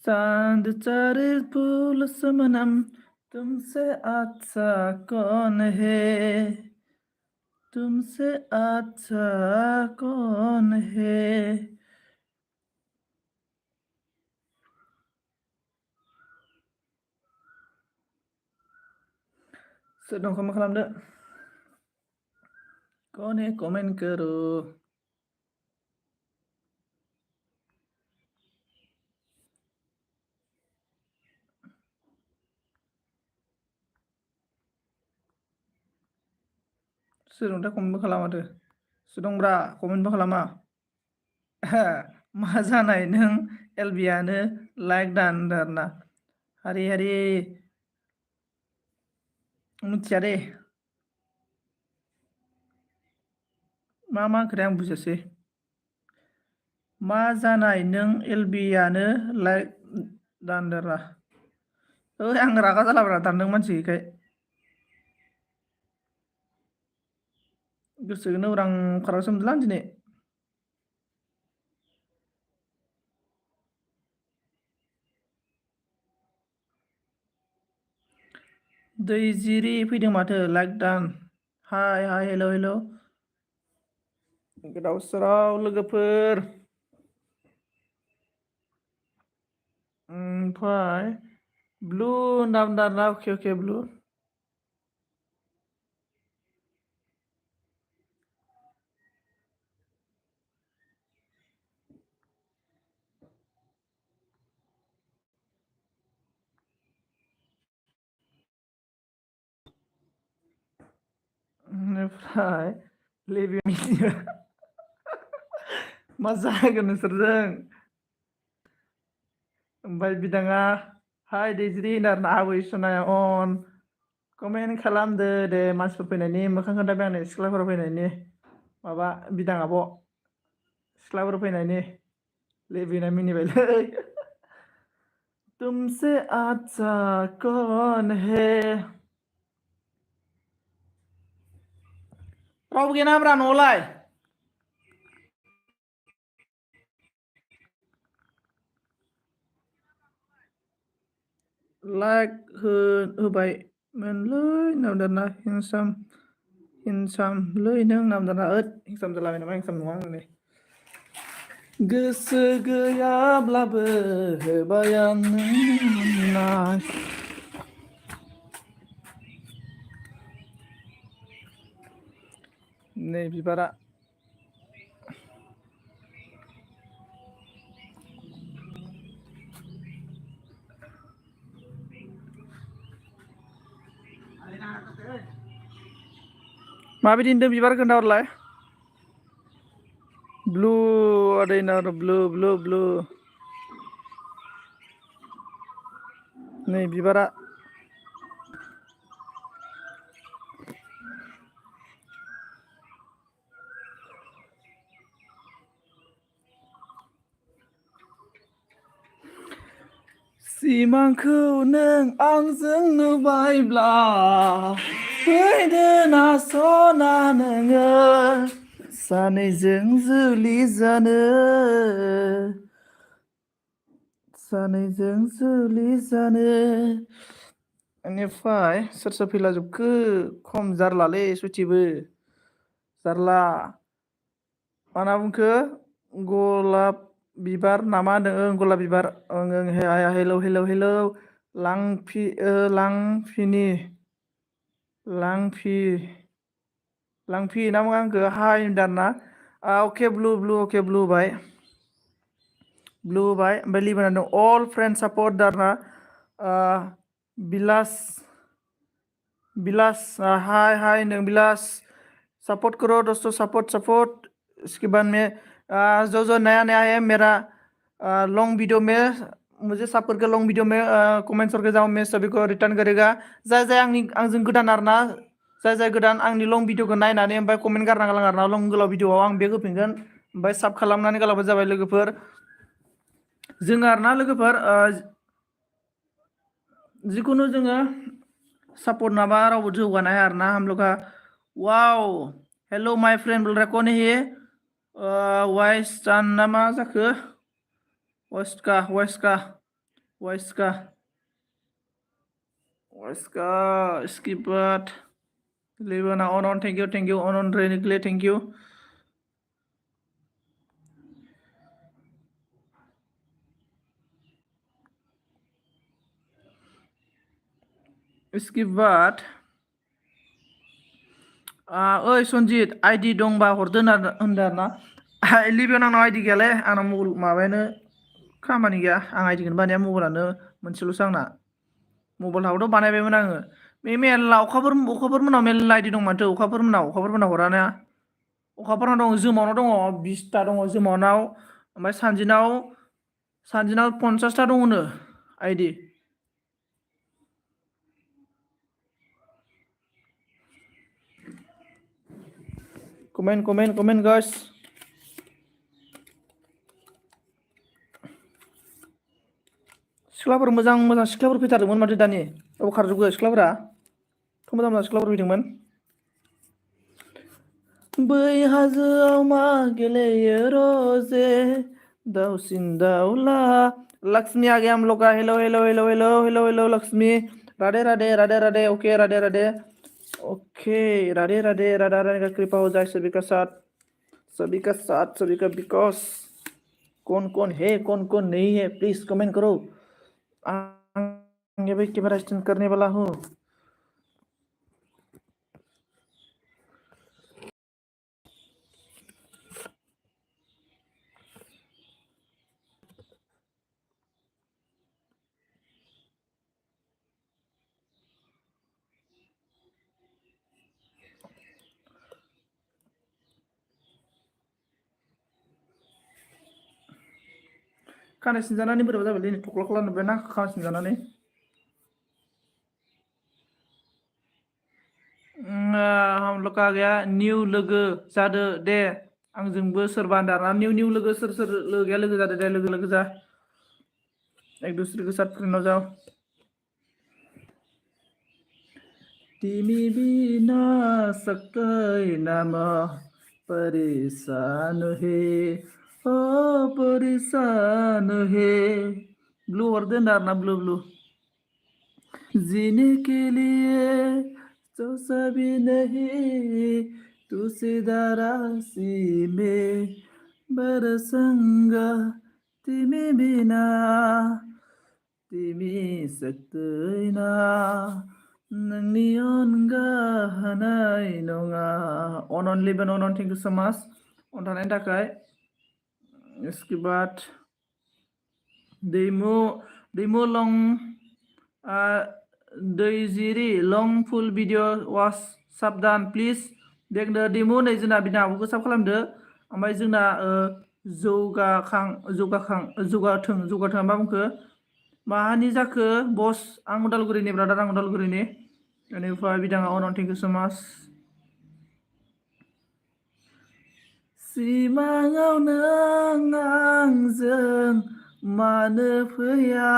चांद तारे फूल समनम तुमसे अच्छा कौन है तुमसे अच्छा कौन है sedang kamu kalam deh kone komen kero sedang dah komen kalam ada sedang bra komen kalama मा जानाय नों एलबियानो लाइक दानदारना हारि हारि मिथिया दे मा खोथा आं बुजियासै मा जानाय नों एलबियानो लाइक दानदारा ओइ आं रागा जालाब्रा दानदों मानसिखाय गोसोखौनो उरां फाराग सोमदोंलां दिनै दैजिरि फैदों माथो लाइक दान हाय हाय हेल' हेल' गोदाव सोराव लोगोफोर ओमफ्राय ब्लु नाम दाना अके ब्लु ओमफ्राय लेबि मा जागोन नोंसोरजों ओमफ्राय बिदाङा हाय दैजिरि होनना आबै सनाया अन कमेन्ट खालामदो दे मानसिफोर फैनायनि मोखां खोन्थाबाय आंनो सिख्लाफोर फैनायनि माबा बिदां आब' सिख्लाफोर फैनायनि लेबिना मिनिबायलै तुमसे अच्छा कौन है रावबो गैया नाब्रा न'आवलाय लाइक होबायमोनलै नामदाना हिनसामलै नों नामदाना हिनसाम जालाबाय नामा हिनसाम नङा आं नै गोसो गैयाब्लाबो होबाय आं नोंनाय नै बिबारा माबायदि होनदों बिबार खोन्थाहरलाय ब्लु आदैना ब्लु ब्लु ब्लु नै बिबारा सिमांखौ नों आंजों नुबायब्ला फैदो नासना नोङो सानैजों जुलि जानो सानैजों जुलि जानो बेनिफ्राय सोर सोर फैलाजोबखो खम जारलालै सुथिबो जारला मा होनना बुंखो गलाब बिबार नामा होनदों गलाब बिबार ओं हेलौ हेलौ हेलौ लांफिनि लांफि ना मा आंखौ हाय होनदों ना अके ब्लु होबाय ओमफ्राय लिबाना दं अल फ्रेन्ड सापर्ट दारना बिलास हाय नों बिलास सपोर्ट करो दोस्तों सपोर्ट इसके बाद में जो नया है मेरा लॉन्ग वीडियो में मुझे सपोर्ट कर लॉन्ग वीडियो में कमेंट्स करके जाओ मैं सभी को रिटर्न करेगा जाय आंजों गोदान आरोना जाय गोदान आंनि लं भिडिअखौ नायनानै ओमफ्राय कमेन्ट गारना गालां आरोना लं गोलाव भिडिअआव आं बेग होफिनगोन ओमफ्राय साब खालामनानै गालाबानो जाबाय लोगोफोर जोङो आरोना लोगोफोर जिखुनु जोङो सपोर्ट नाबा रावबो जौगानो हाया आरोना हम लोग वाव हेलो माय फ्रेंड बोल रहा कौन है ये वाइस ना मा जाखो वेस्टका Waiska. Waiska. Skibat. Libana on. Thank you. Thank you. On. Really. Thank you. Skibat. ओइ सनजित आइडि दंबा हरदो होनदों आरोना लिबियाव आंनाव आइडि गैयालै आंनाव मबाइल माबायानो खामानि गैया आं आइडिखौनो बानाया मबाइलानो मोनसेल'सो आंना मबाइल थाबाथ' बानायबायमोन आङो बे मेरला अखाफोर मोनाव मेरला आइडि दं माथो अखाफोर मोनाव हराना अखाफोरनाव दङ जोमावनाव दङ 20ता दङ जोमावनाव ओमफ्राय सानजिनाव 50ता दङनो आइडि कमेन्ट गाइस सिख्लाफोर मोजां सिख्लाफोर फैथारदोंमोन माथो दानि औ खारजोबो सिख्लाफोरा मोजां सिख्लाफोर फैदोंमोन बै हाजोआव मा गेलेयो रोजे दाउसिन दाउला लक्ष्मी आ गया हम लोग का hello Lakshmi Radhe okay Radhe okay Radhe Radha Rani का कृपा हो जाए सभी का साथ सभी का बिकॉज कौन है कौन नहीं है प्लीज कमेंट करो आगे भाई कैमरा स्टैंड करने वाला हूँ खानाय सिनजानानै बोरैबा जाबाय दिनै थख्ला नुबायना खानाय सिनजानानै हम लोग आ गया न्यू लोगो जादो दे आंजोंबो सोरबा होनदारा न्यू लोगो सोर लोगोया लोगो जादो दे लोगो जा एक दूसरे के साथ फ्रेंड हो जाओ तिमी बिना सक्कै नाम परेशान हे ओ परेशान हे ब्लू हरदो होनदों आरोना ब्लू जीने के लिए तो सभी नहीं तू सीधा राशि में बरसंगा तिमी बिना तिमी सक्दैन नोंनि अनगा हानाय नङा अन लिभेन अन थेंक यू सो माच अन थानायनि थाखाय इसके बाद दैमु लं दैजिरि लं फुल भिडिअ वाच साबधान प्लिज देखदो दैमु नै जोंना बिना आब'खौ साब खालामदो ओमफ्राय जोंना जौगाथों मा बुंखो माहानि जाखो बस आं उदालगुरिनि ब्रादार आं उदालगुरिनि बेनिफ्राय बिदाङा अन थेंक यू सो माच सिमाङाव नों आंजों मानो फैया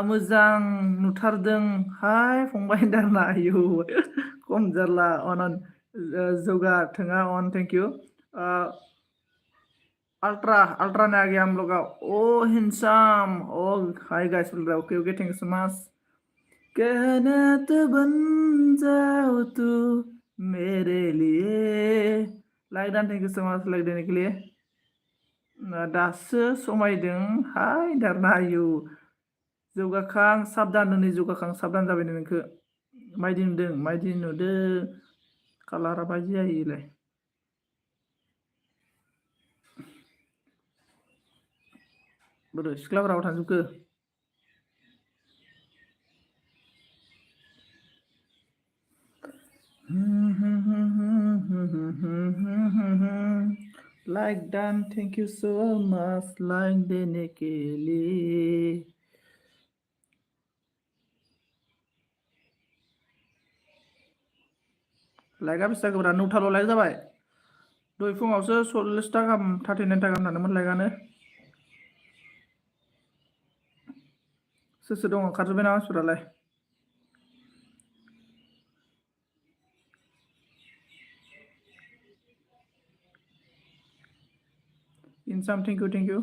मोजां नुथारदों हाय फंबाय दारना आयु खम जारला अन जौगाथोङा अन थेंक यू अल्ट्रा ने आ गया हम लोग ओ हिंसाम ओ hi guys okay thank you so much कहना तो बन जाओ तू मेरे लिए लाइक डान thank you so much like देने के लिए दासो समायदों हाय दारना आयु जौगाखां साबधान नै जौगाखां साबधान जाबाय नोंखो मायदि नुदों कालारा बायदि जायोलाय बोरो सिख्लाफोराव थांजोबखो लाइक डान thank you so much like देने के लिए लाइकआ बेसे जाखोब्रा 9थाल' लाइक जाबाय दहाय फुङावसो 40ता गाहाम 39ता गाहाम थांदोंमोन लाइकआनो सोर दङ खारजोब्बाय ना मानसिफोरालाय इनसाम थेंक यू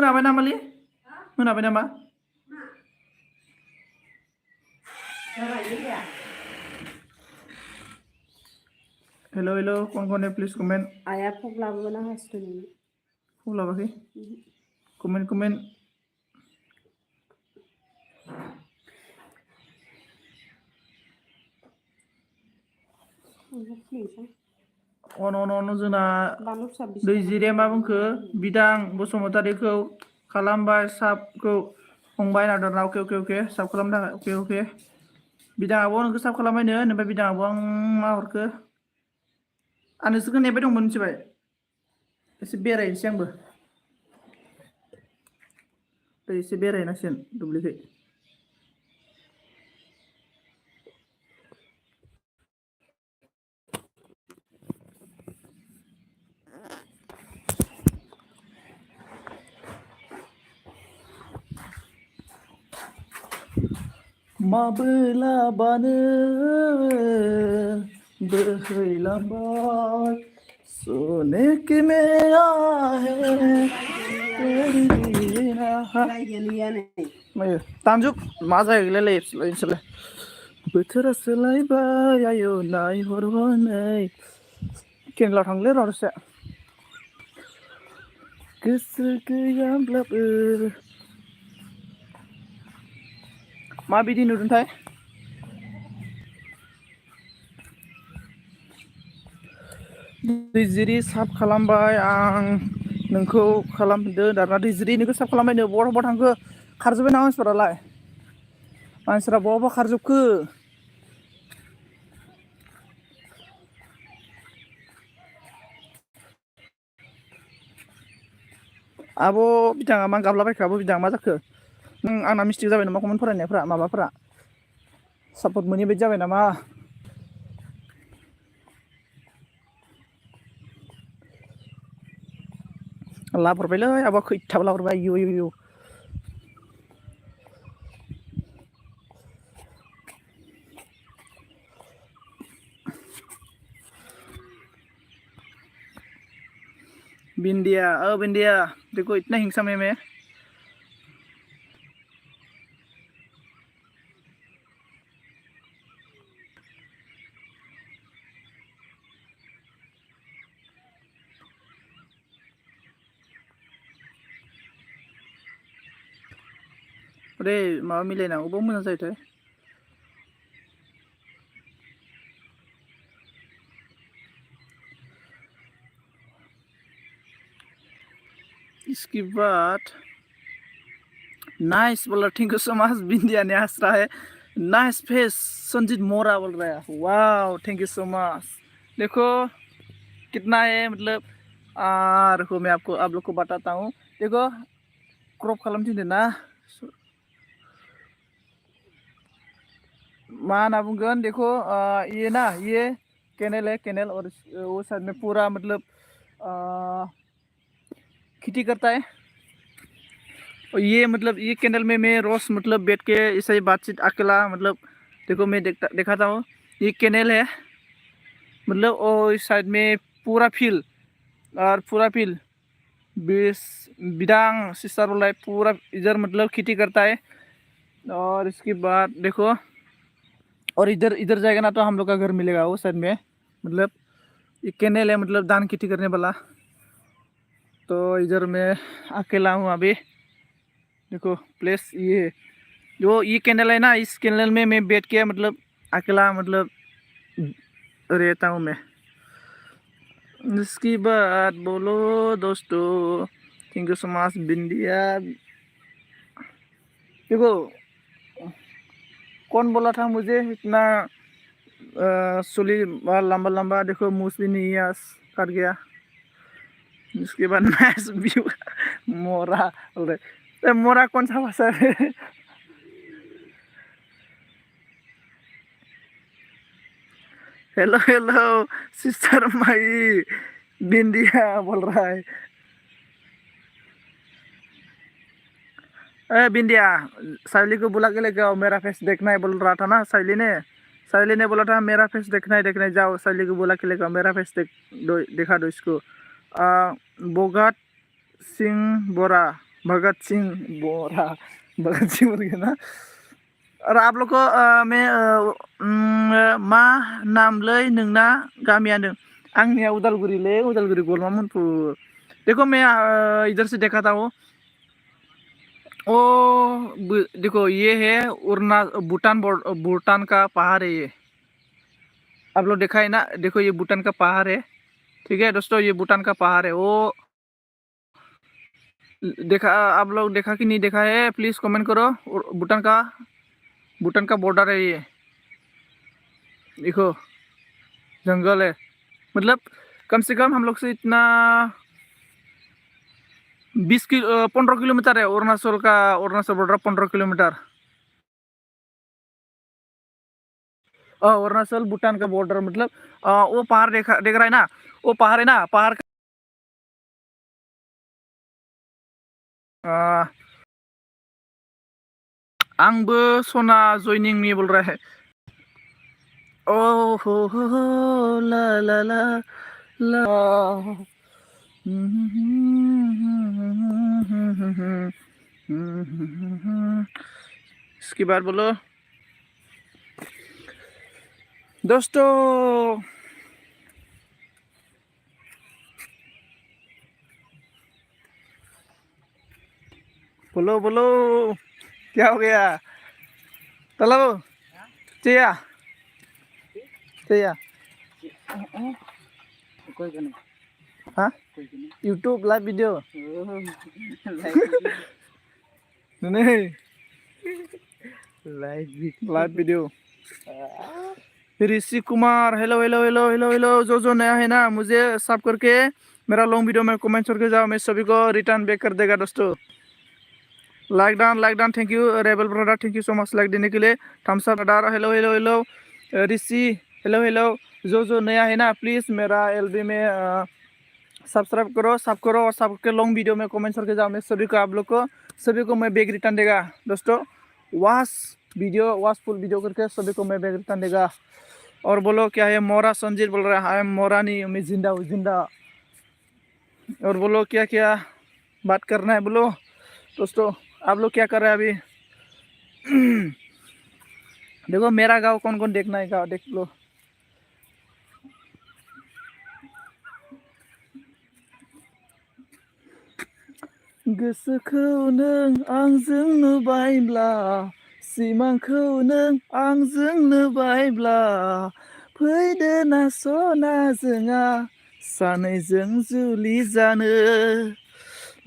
मोनाबाय नामालै मोनाबाय नामा हेलो हेलो कौन है प्लीज कमेंट आया फुगलाबो ना हासुनि फुगलाबाखै कमेंट कमेंट अन जोंना दैजिरिया मा बुंखो बिदां बसुमतारीखौ खालामबाय साबखौ फंबाय नादरना अके अके अके साब खालामनो थाखाय अके अके बिदाङाबो नोंखौ साब खालामबायनो ओमफ्राय बिदाङाबो आं मा हरखो आं नोंसोरखौ नेबाय दंमोन मिथिबाय एसे बेरायनोसै आंबो एसे बेरायनांसिगोन दुब्लिखै माबोलाबानो बोहैलांबाय सोने की मेरा है तेरी मायो तानजुब मा जाहैगोनलाय नोंसोरलाय बोथोरा सोलायबाय आयौ नायहरबानै केरेला थांलै र' दसे गोसो गैयाब्लाबो माबायदि नुदोंथाय दैजिरि साब खालामबाय आं नोंखौ खालामदो दाना दैजिरि नोंखौ साब खालामबायनो बहा थांखो खारजोब्बाय ना मानसिफोरालाय मानसिफोरा बहा खारजोबखो आब' बिथाङा मा गाबलाबायखो आब' बिथाङा मा जाखो नों आंना मिस्टेक जाबाय नामा कमेन्ट फरायनायफ्रा माबाफ्रा सापर्ट मोनै बायदि जाबाय नामा लाबोरबायलै आब'आ खैथाबो लाबोरबाय आयौ आयौ बिंदिया बिंदिया देखो इतना हिंसा में मैं अरे माबा मिलायनांगौबो मोजां जायोथाय इसके बाद नाइस बोल रहा थैंक यू सो मच बिंदिया ने हंस रहा है नाइस फेस संजीत मोरा बोल रहा है wow thank you so much देखो कितना है मतलब रुको मैं आपको आप लोग को बताता हूँ देखो क्रॉप खालाम थिनदो ना मा ना बुंगोन देखो ये ना ये कैनल है कैनल और वो साइड में पूरा मतलब खेती करता है और ये मतलब ये कैनल में मैं रोज मतलब बैठ के ऐसे ही बातचीत अकेला मतलब देखो मैं दिखाता हूँ ये कैनल है मतलब और इस साइड में पूरा फील्ड और पूरा फील्ड बिदांग सिस्टर वाला पूरा इधर मतलब खेती करता है और इसके बाद देखो और इधर इधर जाएगा ना तो हम लोग का घर मिलेगा वो साइड में मतलब ये कैनल है मतलब धान खेती करने वाला तो इधर मैं अकेला हूँ अभी देखो प्लेस ये जो ये कैनल है ना इस कैनल में मैं बैठ के मतलब अकेला मतलब रहता हूँ मैं इसकी बात बोलो दोस्तों थैंक यू सो मच बिंदिया देखो कौन बोला था मुझे इतना सुली लंबा लंबा देखो मूछ भी नहीं है कट गया इसके बाद मैच व्यू मोरा बोल रहे मोरा कौन सा भाषा है हेलो हेलो सिस्टर माई बिंदिया बोल रहा है बिंदिया साइली को बुला के लेके आओ मेरा फेस देखना है बोल रहा था ना साइली ने बोला था मेरा फेस देखना है जाओ साइली को बुला के लेके आओ मेरा फेस दिखा दो इसको बोगात सिंह बोरा भगत सिंह बोरा भगत सिंह बोल के ना। और आप लोग को मैं मा नाम ले नोंना गामिया नों आंनिया उदालगुरी ले उदालगुरी गोलमा मोनपुर। देखो मैं इधर से देखा था वो ओ देखो ये है भूटान का पहाड़ है ये। आप लोग देखा है ना, देखो ये भूटान का पहाड़ है। ठीक है दोस्तों, ये भूटान का पहाड़ है। वो देखा, आप लोग देखा कि नहीं देखा है प्लीज कमेंट करो। और भूटान का बॉर्डर है ये। देखो जंगल है, मतलब कम से कम हम लोग से इतना 15 किलोमीटर है। Arunachal border 15 kilometre. अरुणाचल भूटान का बॉर्डर मतलब वो पहाड़ देख रहा है ना, वो पहाड़ है ना, पहाड़ आंबो सोना जॉइनिंग मी बोल रहा है। ओ हो ला ला ला ला। इसके बाद बोलो दोस्तों। बोलो बोलो क्या हो गया? तलब चिया चिया हाँ यूट्यूब लाइव वीडियो नहीं live video. Rishi Kumar hello hello hello hello hello. जो नया है ना मुझे सब करके मेरा लॉन्ग वीडियो में कमेंट करके जाओ, मैं सभी को रिटर्न बैक कर देगा दोस्तों। Like down thank you rebel brother, thank you so much like देने के लिए। Thumbs up brother hello hello hello. Rishi hello hello. जो नया है ना प्लीज़ मेरा एलबी में सब्सक्राइब करो और सबके लॉन्ग वीडियो में कमेंट करके जाओ। मैं सभी को आप लोग को सभी को मैं बैग रिटर्न देगा दोस्तों। वॉच फुल वीडियो करके सभी को मैं बैग रिटर्न देगा। और बोलो क्या है? मोरा संजीत बोल रहा है। मोरा नहीं, मैं जिंदा हूँ जिंदा। और बोलो क्या क्या बात करना है बोलो दोस्तों। आप लोग क्या कर रहे हैं अभी? देखो मेरा गाँव कौन कौन देखना है, गाँव देख लो। गोसोखौ नों आंजों नुबायब्ला सिमांखौ नों आंजों नुबायब्ला फैदो ना सना जोंहा सानैजों जुलि जानो।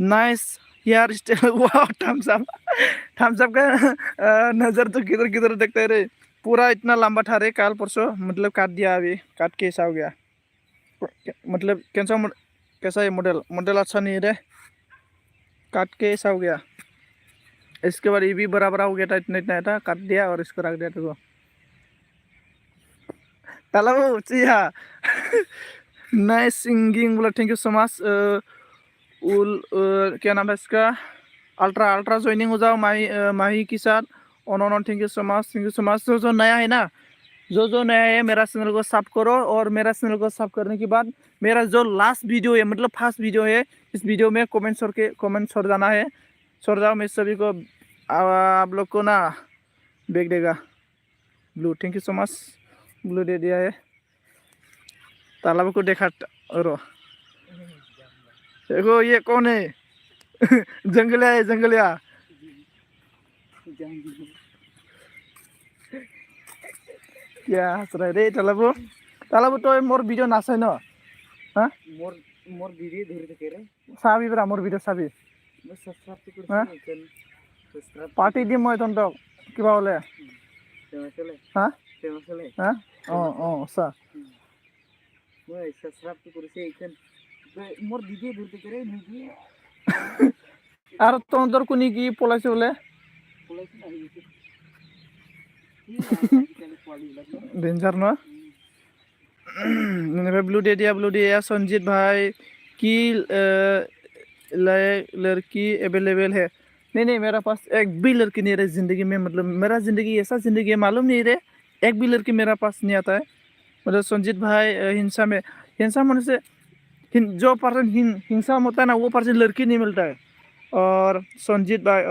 नाइस हेयर स्टाइल वाह थम्स अप का नज़र तो किधर किधर देखते हैं रे। पूरा इतना लंबा था रे कल परसों, मतलब काट दिया अभी, काट के ऐसा हो गया। मतलब कैसा है मॉडल अच्छा नहीं है रे, काट के ऐसा हो गया। इसके बाद ये भी बराबर हो गया था, इतना था, काट दिया और इसको रख दिया तो तालाबो चिया नाइस सिंगिंग बोला थैंक यू सो मच। क्या नाम है इसका? अल्ट्रा ज्वाइनिंग हो जाओ माही के साथ। On thank you so much. जो नया है ना, जो नया है मेरा चैनल को सब करो। और मेरा चैनल को सब करने के बाद मेरा जो लास्ट वीडियो है, मतलब फर्स्ट वीडियो है, इस वीडियो में कमेंट छोड़ जाना है। छोड़ जाओ, मैं सभी को आप लोग को ना बैग देगा। Blue thank you so much, blue दे दिया है। तालाब को देखा रो। देखो ये कौन है? जंगलिया है जंगलिया। क्या हंस रहा है रे तालाबो तो मोर वीडियो नाचाय न हाँ मोर वीडियो धरे थे रे साबी ब्रा मोर वीडियो साबी मैं सब्सक्राइब हाँ सब्सक्राइब पार्टी दिम मैं तंत किबा बोले हाँ चले हाँ सा मैं सब्सक्राइब करसे इकन मोर वीडियो धरे थे रे वीडियो আর তন্দর কোনি কি পলাইছে বলে डेंजर ना। ब्लू दे दिया संजीत भाई की लड़की अवेलेबल है। नहीं मेरा पास एक भी लड़की नहीं रही जिंदगी में। मतलब मेरा जिंदगी ऐसा जिंदगी है मालूम नहीं रे, एक भी लड़की मेरा पास नहीं आता है। मतलब संजीत भाई हिंसा मन से जो पर्सन हिंसा होता है ना, वो पर्सन लड़की नहीं मिलता है। और संजीत भाई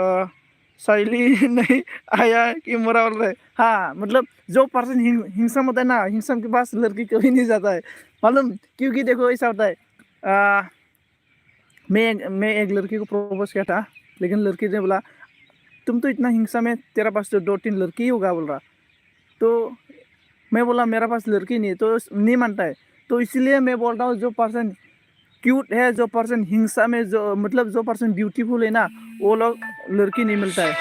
शैली नहीं आया कि मोरा बोल रहे हाँ मतलब जो पर्सन हिंसा होता है ना हिंसा के पास लड़की कभी नहीं जाता है मालूम क्योंकि देखो ऐसा होता है मैं एक लड़की को प्रपोज किया था लेकिन लड़की ने बोला तुम तो इतना हिंसा में तेरा पास तो 2-3 लड़की ही होगा बोल रहा तो मैं बोला मेरा पास लड़की नहीं है तो नहीं मानता है तो इसलिए मैं बोल रहा हूँ जो पर्सन क्यूट है जो पर्सन हिंसा में जो मतलब जो पर्सन ब्यूटीफुल है ना वो लोग लड़की नहीं मिलता है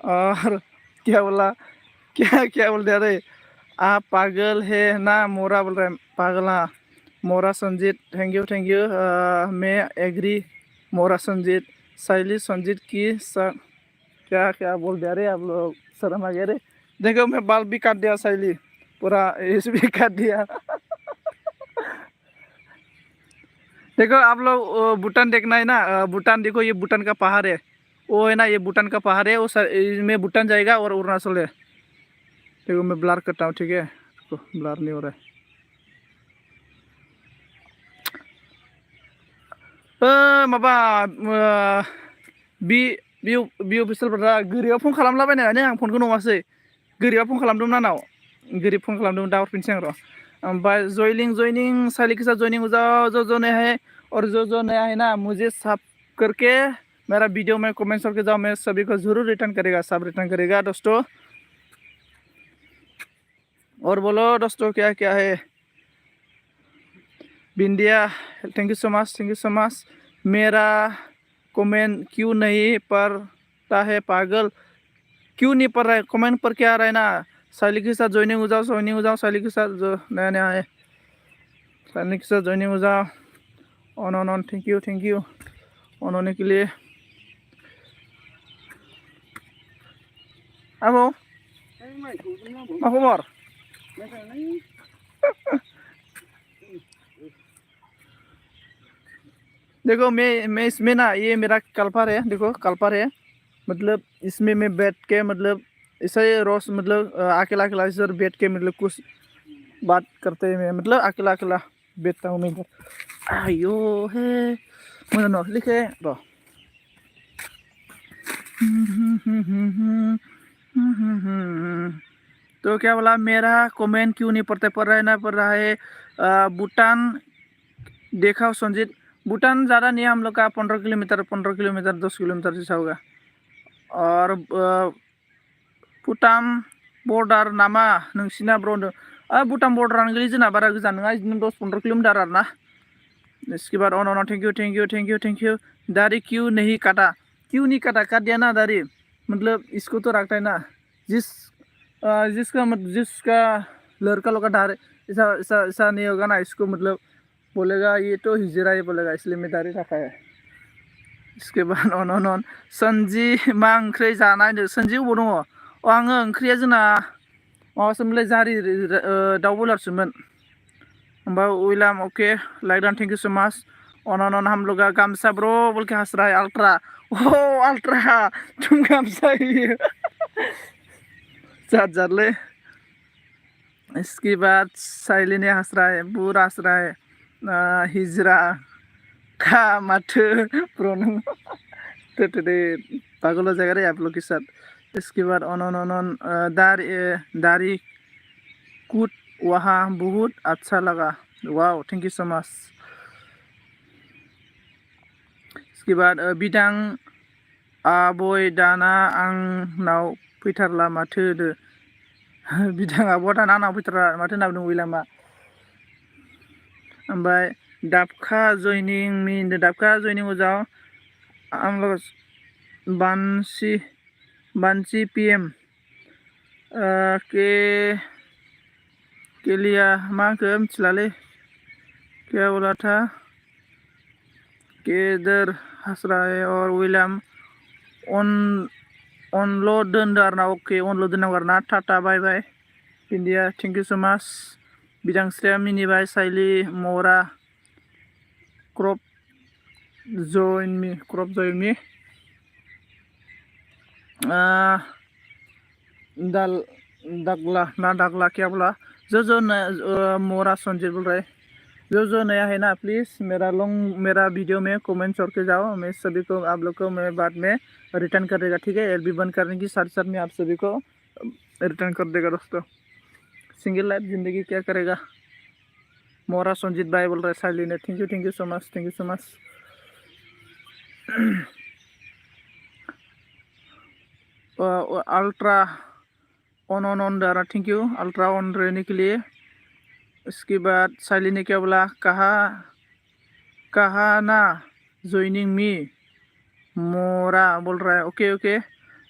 और क्या बोला क्या क्या बोल दिया रे आप पागल है ना मोरा बोल रहे पागल हाँ मोरा संजीत थैंक यू मैं एग्री मोरा संजीत शैली संजीत की क्या क्या बोल दिया रे आप लोग शर्म आ गया रे देखो मैं बाल भी काट दिया शैली पूरा इस भी काट दिया देखो आप लोग भूटान देखना है ना भूटान देखो ये भूटान का पहाड़ है वो है ना ये भूटान का पहाड़ है वो में भूटान जाएगा और अरुणाचल है देखो मैं ब्लर करता हूँ ठीक है तो ब्लर नहीं हो रहा है माबा बि अफिसियेलफोरा गोरियाव फन खालामलाबायनानै आं फनखौ नङासै गोरियाव फन खालामदोंमोन आंनाव गोरिब फन खालामदोंमोन दा हरफिनसै आं र' ओमफ्राय जॉइनिंग साली के साथ जॉइनिंग हो जाओ जो नया है और जो नया है ना मुझे सब करके मेरा वीडियो में कमेंट्स करके जाओ मैं सभी को जरूर रिटर्न करेगा सब रिटर्न करेगा दोस्तों और बोलो दोस्तों क्या क्या है बिंदिया थैंक यू सो मच मेरा कमेंट क्यों नहीं पढ़ता है पागल क्यों नहीं पढ़ रहा है कमेंट पर क्या आ रहा है ना साली के साथ जॉइनिंग हो जाओ साली के साथ जो नया नया है साली के साथ जॉइनिंग हो जाओ ऑन थैंक यू ऑन होने के लिए आबो मा खबर देखो मैं इसमें ना ये मेरा कल्पर है देखो कल्पर है मतलब इसमें मैं बैठ के मतलब ऐसे रोज मतलब अकेला इधर बैठ के मतलब कुछ बात करते हैं मैं मतलब अकेला बैठता हूँ मैं इधर आयो है मुझे नोट लिखे रो तो क्या बोला मेरा कमेंट क्यों नहीं पढ़ रहा है भूटान देखा संजीत भूटान ज़्यादा नहीं है हम लोग का 15 किलोमीटर 10 किलोमीटर जैसा होगा और भूटान बॉर्डर नामा नोंसिना ब्र भूटान बॉर्डर गई जोंना बारा गोजान नङा बिदिनो 10-15 किलोमीटर आरोना इसके बाद ऑन थैंक यू दाढ़ी क्यों नहीं काटा काट दिया ना दाढ़ी मतलब इसको तो रखता है ना जिसका लड़का लोग का दाढ़ी ऐसा नहीं होगा ना इसको मतलब बोलेगा ये तो हिजरा ही बोलेगा इसलिए मैं दाढ़ी रखा है इसके बाद ऑन संजी मा ओंख्रि जानाय संजी अबाव दङ आङो ओंख्रिया जोंना माबासोमोनलै जारि दाउ बयलारसोमोन ओमफ्राय विलियाम ओके लाइक डान थैंक यू सो मच ऑन हम लोग गामसा ब्रो बोल के हंस रहा है अल्ट्रा ओ अल्ट्रा तुम गामसा ही जारले इसके बाद साइली ने हंस रहा है पूरा हंस रहा है हिजरा का माथो ब्रो तो पागल हो जाएगा रे आप लोग के साथ इसके बाद ऑन दाढ़ी कूट वहाँ बहुत अच्छा लगा wow thank you so much इसके बाद बिदां आबय दाना आंनाव फैथारला माथो बिदां आब'आ दाना आंनाव फैथारला माथो होनना बुंदों विलियामा ओमफ्राय दाबखा जयनिं हो जाओ हम लोग बांसी पीएम के लिया मा होनखो मिथिलालै क्या बोला था केदर हंस रहा है और विलियम ऑनलो दोनदो आरोना ओके ऑनलो दोननांगौ आरोना tata bye bye India thank you so much बिदांस्रिया मिनिबाय साइली मरा क्रप जइन मी दागला क्या बोला जो मोरा संजीत बोल रहा है, जो नया है ना प्लीज़ मेरा वीडियो में कमेंट करके जाओ। मैं सभी को आप लोग को मैं बाद में रिटर्न कर देगा, ठीक है। एलबी बंद करने की साथ साथ में आप सभी को रिटर्न कर देगा दोस्तों। सिंगल लाइफ जिंदगी क्या करेगा। मोरा संजीत भाई बोल रहा है साइली ने, thank you so much, thank you so much. Ultra on डारा, थैंक यू अल्ट्रा ऑन रहने के लिए। इसके बाद साइली ने क्या बोला, कहा ना ज्वाइनिंग मी, मोरा बोल रहा है। ओके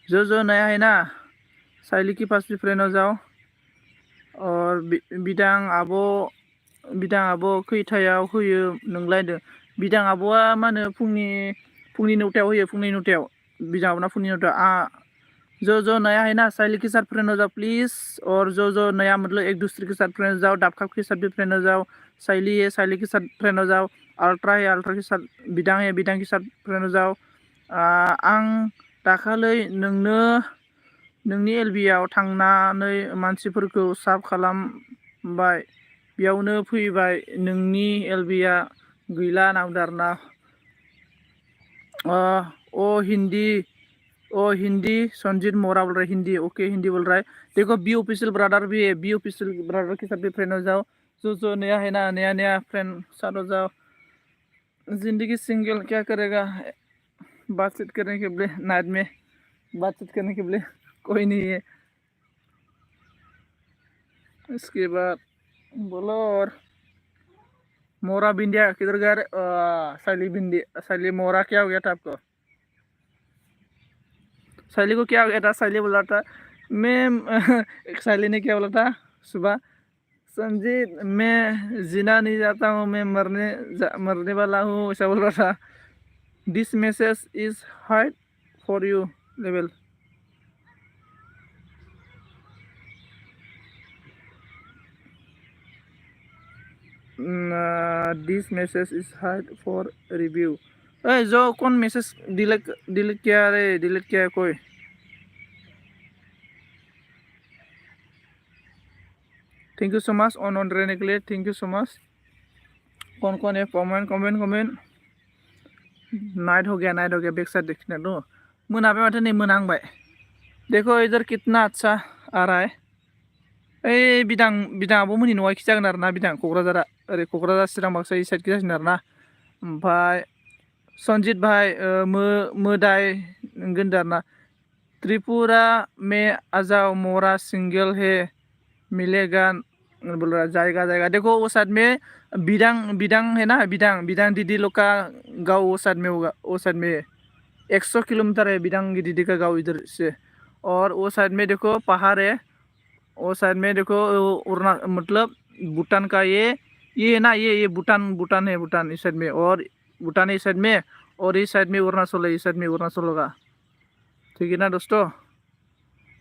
जो नया है ना साइली के पास भी फ्रेंड हो जाओ। और बिदां आब' खैथायाव होयो नोंलायदों? बिदां आब'आ मा होनो फुंनि 9टायाव होयो, फुंनि 9टायाव। बिदां आब'ना फुंनि 9टायाव। जो नया है ना साइली के साथ फ्रेंड हो जाओ प्लीज़। और जो नया मतलब एक दूसरे के साथ फ्रेंड हो जाओ। डाबखाप के साथ भी फ्रेंड हो जाओ। साइली है, साइली के साथ फ्रेंड हो जाओ। अल्ट्रा है, अल्ट्रा के साथ। बिदां है, बिदां के साथ फ्रेंड हो जाओ। आं दाखालै नोंनि एलबिआव थांनानै मानसिफोरखौ साब खालामबाय, बेयावनो फैबाय, नोंनि एलबिआ गैला नावदारना। हिंदी संजीत मोरा बोल रहा है, हिंदी। ओके हिंदी बोल रहा है। देखो बी ऑफिशियल ब्रदर भी है, बी ऑफिशियल ब्रदर के साथ भी फ्रेंड हो जाओ। जो नया है ना, नया फ्रेंड साथ हो जाओ। जिंदगी सिंगल क्या करेगा, बातचीत करने के लिए नाइट में बातचीत करने के लिए कोई नहीं है। इसके बाद बोलो। और मोरा बिंदिया किधर गया रे? साइली मोरा क्या हो गया था आपको? साइली को क्या हो गया था? साइली बोला था मैं साइली ने क्या बोला था सुबह, संजीत मैं जिना नहीं जाता हूँ, मैं मरने वाला हूँ, ऐसा बोल रहा था। This message is hide for you level. This message is hide for review. जो कौन मैसेज डिलीट किया रे? डिलीट किया है कोई? Thank you so much on रहने के लिए, थैंक यू सो मच। कौन है? कमेंट। नाइट हो गया बैक साइड देखना दो। मोनाबाय माथो, नहीं मोनांबाय। देखो इधर कितना अच्छा आ रहा है। बिदां आब' मोननि न'आ खि जागोन आरो ना, बिदां क'क्राझारा ओरै क'क्राझार चिरां बाक्सा ई साइडखि जासिगोन आरो ना। ओमफ्राय संजीत भाई मोदाय होनगोन आरो ना। त्रिपुरा में आजाओ, मोरा सिंगल है, मिलेगा बोल रहा। जाएगा देखो वो साइड में बिदां है ना, बिदां दीदी लोग का गाँव वो साइड में होगा। वो साइड में 100 किलोमीटर है बिदां की दीदी का गाँव इधर से। और वो साइड में देखो पहाड़ है। वो साइड में देखो मतलब भूटान का ये है ना, ये भूटान है, भूटान इस साइड में। और भूटान इस साइड में, और इस साइड में अरुणाचल है, इस साइड में अरुणाचल होगा, ठीक है ना दोस्तों।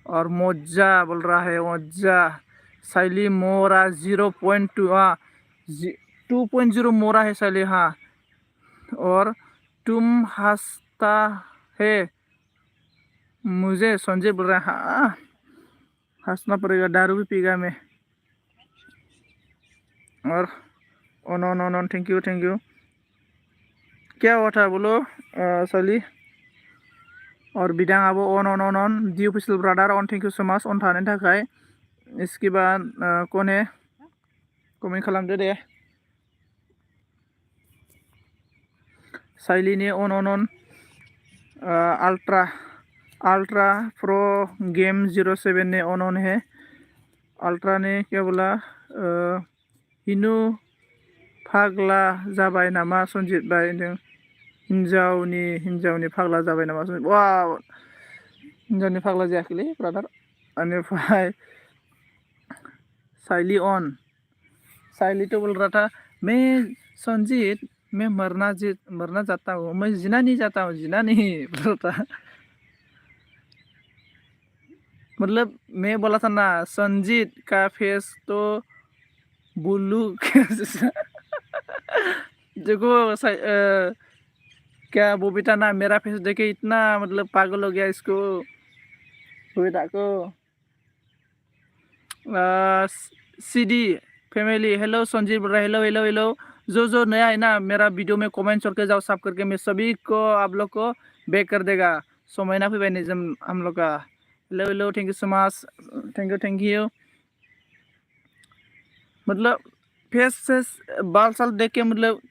और मौजा बोल रहा है, मौजा। साइली मोरा 0.2 2.0 मोरा है साइली, हाँ। और तुम हंसता है मुझे संजय बोल रहा है, हाँ हंसना पड़ेगा, दारू भी पीगा मैं। और ऑन थैंक यू क्या हुआ था बोलो साइली। और बिदां आबो on the official brother on, thank you so much on थानायनि थाखाय। इसके बाद कौन है कमेंट खालामदो दे। साइली ने ऑन अल्ट्रा प्रो गेम 07 ने ऑन है। अल्ट्रा ने क्या बोला, हिनु फाग्ला जाबाय नामा संजीत भाई, हिन्जावनि फाग्ला जाबाय नामा संजीत? वाह, हिन्जावनि फाग्ला जायाखैलै ब्रादार। बेनिफ्राय साइली साइली तो बोल रहा था मैं संजीत मैं मरना चाहता हूँ, मैं जिना नहीं चाहता हूँ, जिना नहीं बोल रहा था। मतलब मैं बोला था ना संजीत का फेस तो बुल्लू देखो क्या बोबिता ना मेरा फेस देखे इतना मतलब पागल हो गया इसको, बोबिता को। सीडी फैमिली हेलो संजीव बोल रहा है हेलो हेलो हेलो जो नया है ना मेरा वीडियो में कमेंट करके जाओ सब करके मैं सभी को आप लोग को बैक कर देगा समय ना फिर हम लोग का hello hello thank you so much thank you मतलब फेस बाल साल देख के मतलब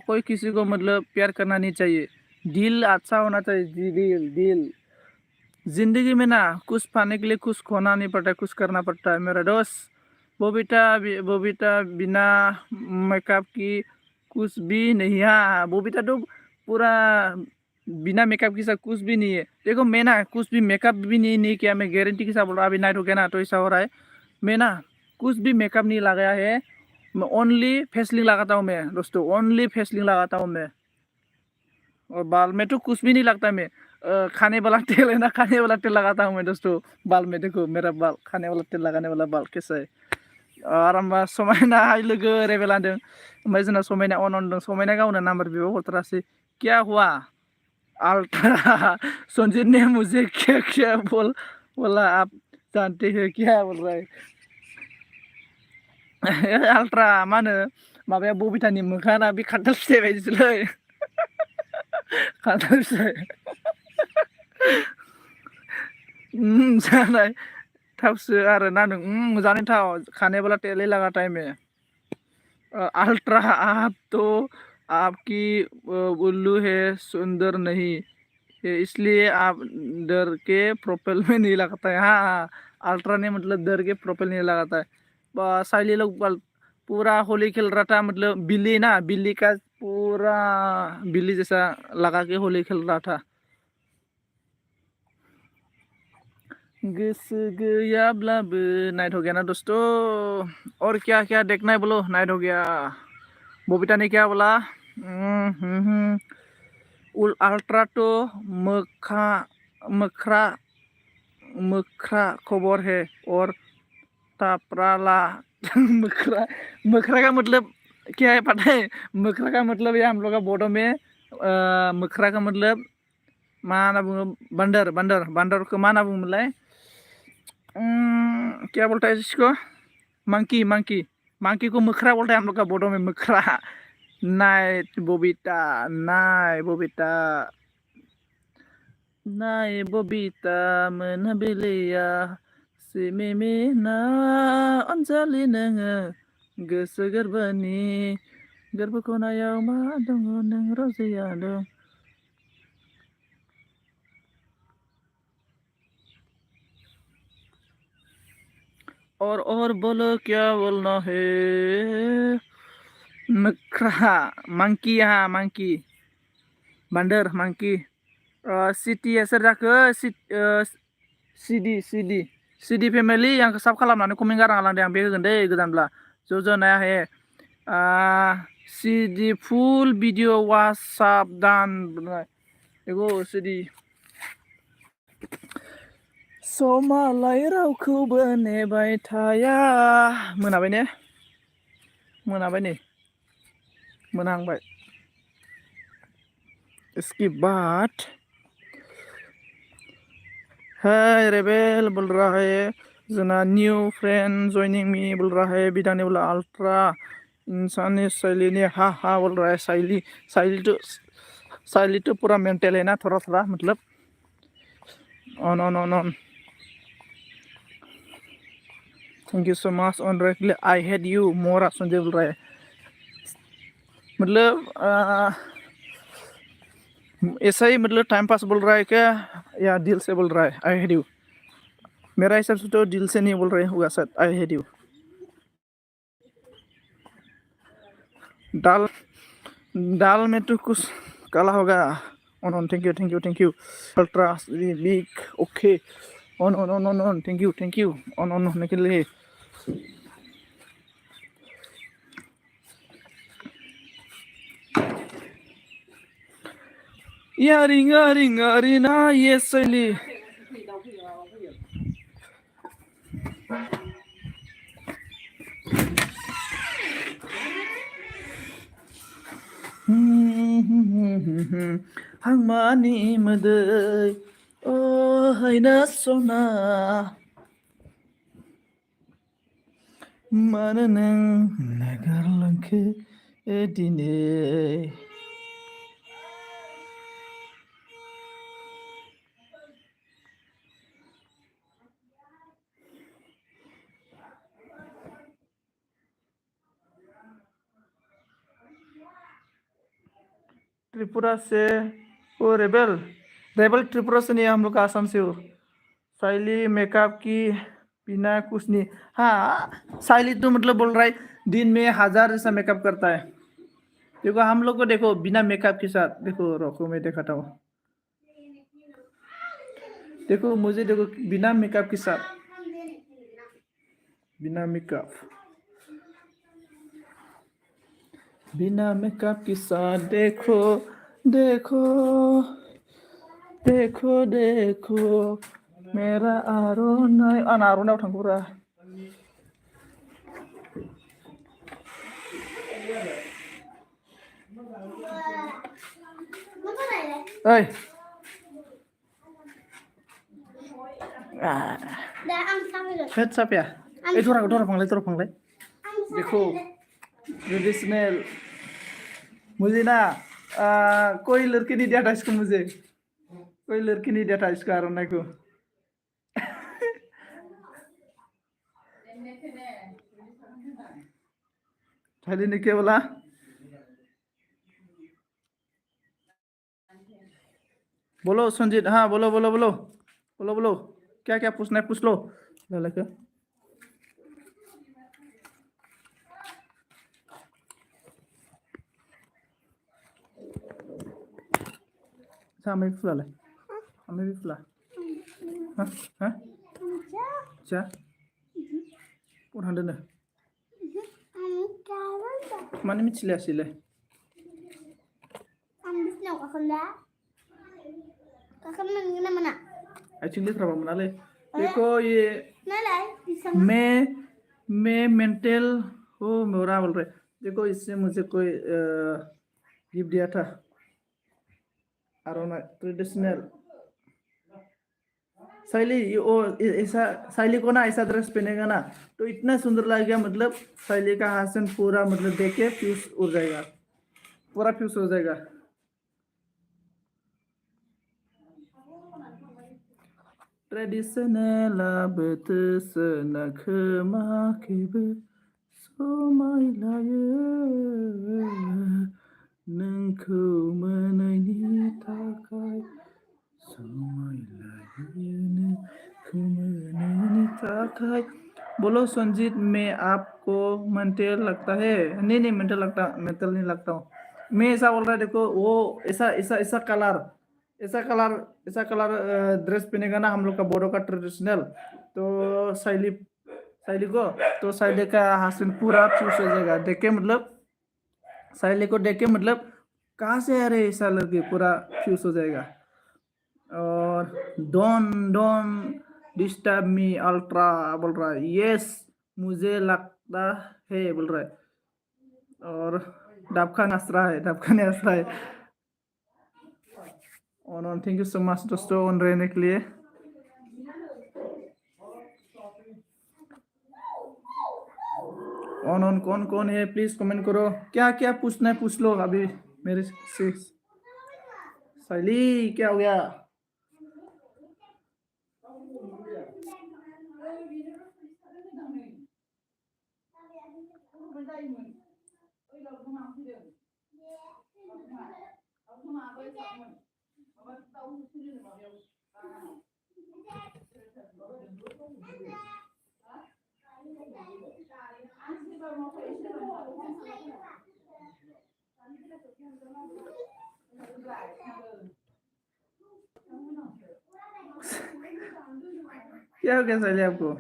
कोई किसी को मतलब प्यार करना नहीं चाहिए दिल अच्छा होना चाहिए दिल जिंदगी में ना कुछ पाने के लिए कुछ खोना नहीं पड़ता है कुछ करना पड़ता है मेरा दोस्त बबीता बिना मेकअप की कुछ भी नहीं है बबीता तो पूरा बिना मेकअप के साथ कुछ भी नहीं है देखो मैं ना कुछ भी मेकअप भी नहीं किया मैं गारंटी के साथ बोल रहा हूँ अभी नाइट हो गया ना तो ऐसा हो रहा है मैं ना कुछ भी मेकअप नहीं लगाया है मैं ओनली फेसलिंग लगाता हूँ मैं दोस्तों ओनली फेसलिंग लगाता हूँ मैं और बाल में तो कुछ भी नहीं लगता मैं खाने वाला तेल है ना खाने वाला तेल लगाता हूँ मैं दोस्तों बाल में देखो मेरा बाल खाने वाला तेल लगाने वाला बाल कैसा है और हम समायना हाय लोगो रेबेल आंदों ओमफ्राय जोंना समायना अन दं समायना गावनो नाम्बार बिबो हरथारासै क्या हुआ अल्ट्रा संजीत ने मुझे क्या बोला आप जानते हो क्या बोल रहा है अल्ट्रा मा होनो माबाया बबितानि मोखाङा बे खान्थाल फिथाइ बायदिसोलै खान्थाल फिथाइ जानाय थावसो आरो ना नों जाने थाव खाने वाला तेल ही लगाता है मैं अल्ट्रा आप तो आपकी उल्लू है सुंदर नहीं है इसलिए आप डर के प्रोपेल में नहीं लगाता है हाँ अल्ट्रा ने मतलब डर के प्रोपेल नहीं लगाता है साइली लोग पूरा होली खेल रहा था मतलब बिल्ली ना बिल्ली का पूरा बिल्ली जैसा लगा के होली खेल रहा था गोसो गैयाब्लाबो नाइट हो गया ना दोस्तों और क्या क्या देखना है बोलो नाइट हो गया बबीता ने क्या बोला अल्ट्रा तो मखरा खबर है और तापराला मखरा का मतलब क्या है पता है मखरा का मतलब है हम लोग का बोर्डो में मखरा का मतलब मा होनना बुङो बंदर को मा होनना बुङोमोनलाय क्या बोलता है इसको मंकी को मखरा बोलता है हम लोग का बोर्डो में मखरा नाइट बबीता मोनाबिलिया सिमिमिना अनजालि नोङो गोसो गोरबो खनायाव मा दङ नों रजिया दं और बोलो क्या बोलना है मखरा मंकी हाँ मंकी बंदर मंकी सिटी सोर जाखो सिडी फेमिली आंखौ साब खालामनानै कमेन्ट गारना गालांदों आं बे होगोन दै गोदानब्ला ज' नाया हे सिडी फुल भिडिअ वाट्सआप दान बेखौ सिडी समालाय रावखौबो नेबाय थाया मोनाबाय ने मोनाबाय नै मोनाहांबाय इसके बाद है रेबेल बोल रहा है जना न्यू फ्रेंड ज्वाइनिंग मी बोल रहा है बिदाने बोला अल्ट्रा इंसानी शैली ने हा बोल रहा है शैली तो पूरा मेंटल है ना थोड़ा मतलब on thank you so much on regular I head you मोरा संजय बोल रहा है मतलब ऐसा ही मतलब टाइम पास बोल रहा है क्या या दिल से बोल रहा है आई हेड यू मेरा हिसाब से तो दिल से नहीं बोल रहे होगा सर आई हेड यू दाल में तो कुछ काला होगा on thank you ultra big okay on thank you on होने के लिए यारी ना ये शैली हांमानि मोदै ओ हैना सना मानो नों नागारलांखो दिनै त्रिपुरा से वो रेबल रेबल त्रिपुरा से नहीं, हम लोग आसाम से हो। साइली मेकअप की बिना कुछ नहीं। हाँ, साइली तो मतलब बोल रहा है दिन में 1000 ऐसा मेकअप करता है। देखो हम लोग को देखो बिना मेकअप के साथ, देखो रोको मैं दिखाता हूँ। देखो मुझे देखो बिना मेकअप के साथ, बिना मेकअप, बिना मेकअप के साथ देखो देखो देखो देखो मेरा आर'नाइ आं आर'नाइआव थांगौरा। ओइ हेड साफिया ए दरा फांलाय देखो ट्रेडिशनल मुझे ना कोई लड़की नहीं दिया था इसको, मुझे कोई लड़की नहीं दिया था इसको आर'नाइ को। थाली ने क्या बोला? बोलो संजीत, हाँ बोलो बोलो बोलो बोलो बोलो, क्या क्या पूछना है पूछ लो। लड़का हमें भी फुला ले, हमें भी फुला। हाँ हाँ क्या उठान देना माने मिथिला सिले आइथिं लेथ्राबा मोनालै। देखो ये मैं मेंटल हो मेरा बोल रहे। देखो इससे मुझे कोई गिफ्ट दिया था आर'नाइ ट्रेडिशनल। साइली ओ ऐसा साइली को ना ऐसा ड्रेस पहनेगा ना तो इतना सुंदर लगेगा, मतलब साइली का हासन पूरा मतलब देख के फ्यूज उड़ जाएगा, पूरा फ्यूज हो जाएगा। ट्रेडिशनल बोथोसोना खोमाखैबो समायलायो नोंखौ मोनैनि थाखाय समायलायो नोंखौ मोनैनि थाखाय। बोलो संजीत मैं आपको मेंटल लगता है? नहीं मेंटल नहीं लगता हूँ मैं। ऐसा बोल रहा है देखो वो ऐसा ऐसा ऐसा कलर ऐसा कलर ड्रेस पहनेगा ना हम लोग का बोडो का ट्रेडिशनल, तो साइली को तो साइली का हासिल पूरा फ्यूज हो जाएगा देख के, मतलब साइली को देख के मतलब कहाँ से आ रहे ऐसा लड़की, पूरा फ्यूज हो जाएगा। और डोंट डिस्टर्ब मी अल्ट्रा बोल रहा है। यस मुझे लगता है बोल रहा है। और डबका हंस रहा है, डबका ने हंस रहा है। On thank you so much दोस्तों ऑन रहने के लिए। ऑन कौन कौन है प्लीज कमेंट करो, क्या क्या पूछना है पूछ लो अभी मेरे से। साइली क्या हो गया? क्या हो गया साइली आपको?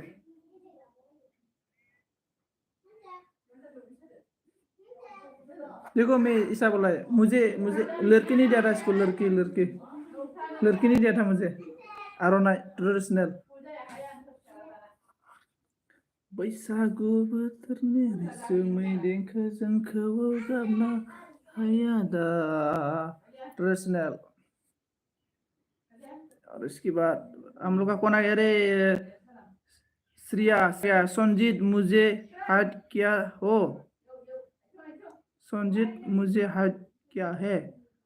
देखो मैं ऐसा बोला है, मुझे लड़की नहीं दिया था इसको, लड़की नहीं दिया था मुझे आर'नाइ ट्रेडिशनल। बैसागु बोथोरनि रैसुमै देंखोजों खौवौ गाबना हाया दा ट्रेडिशनल। और इसके बाद हम लोग का कौन आ गया रे? श्रिया संजीत मुझे हाइड किया हो संजीत मुझे हाइड क्या है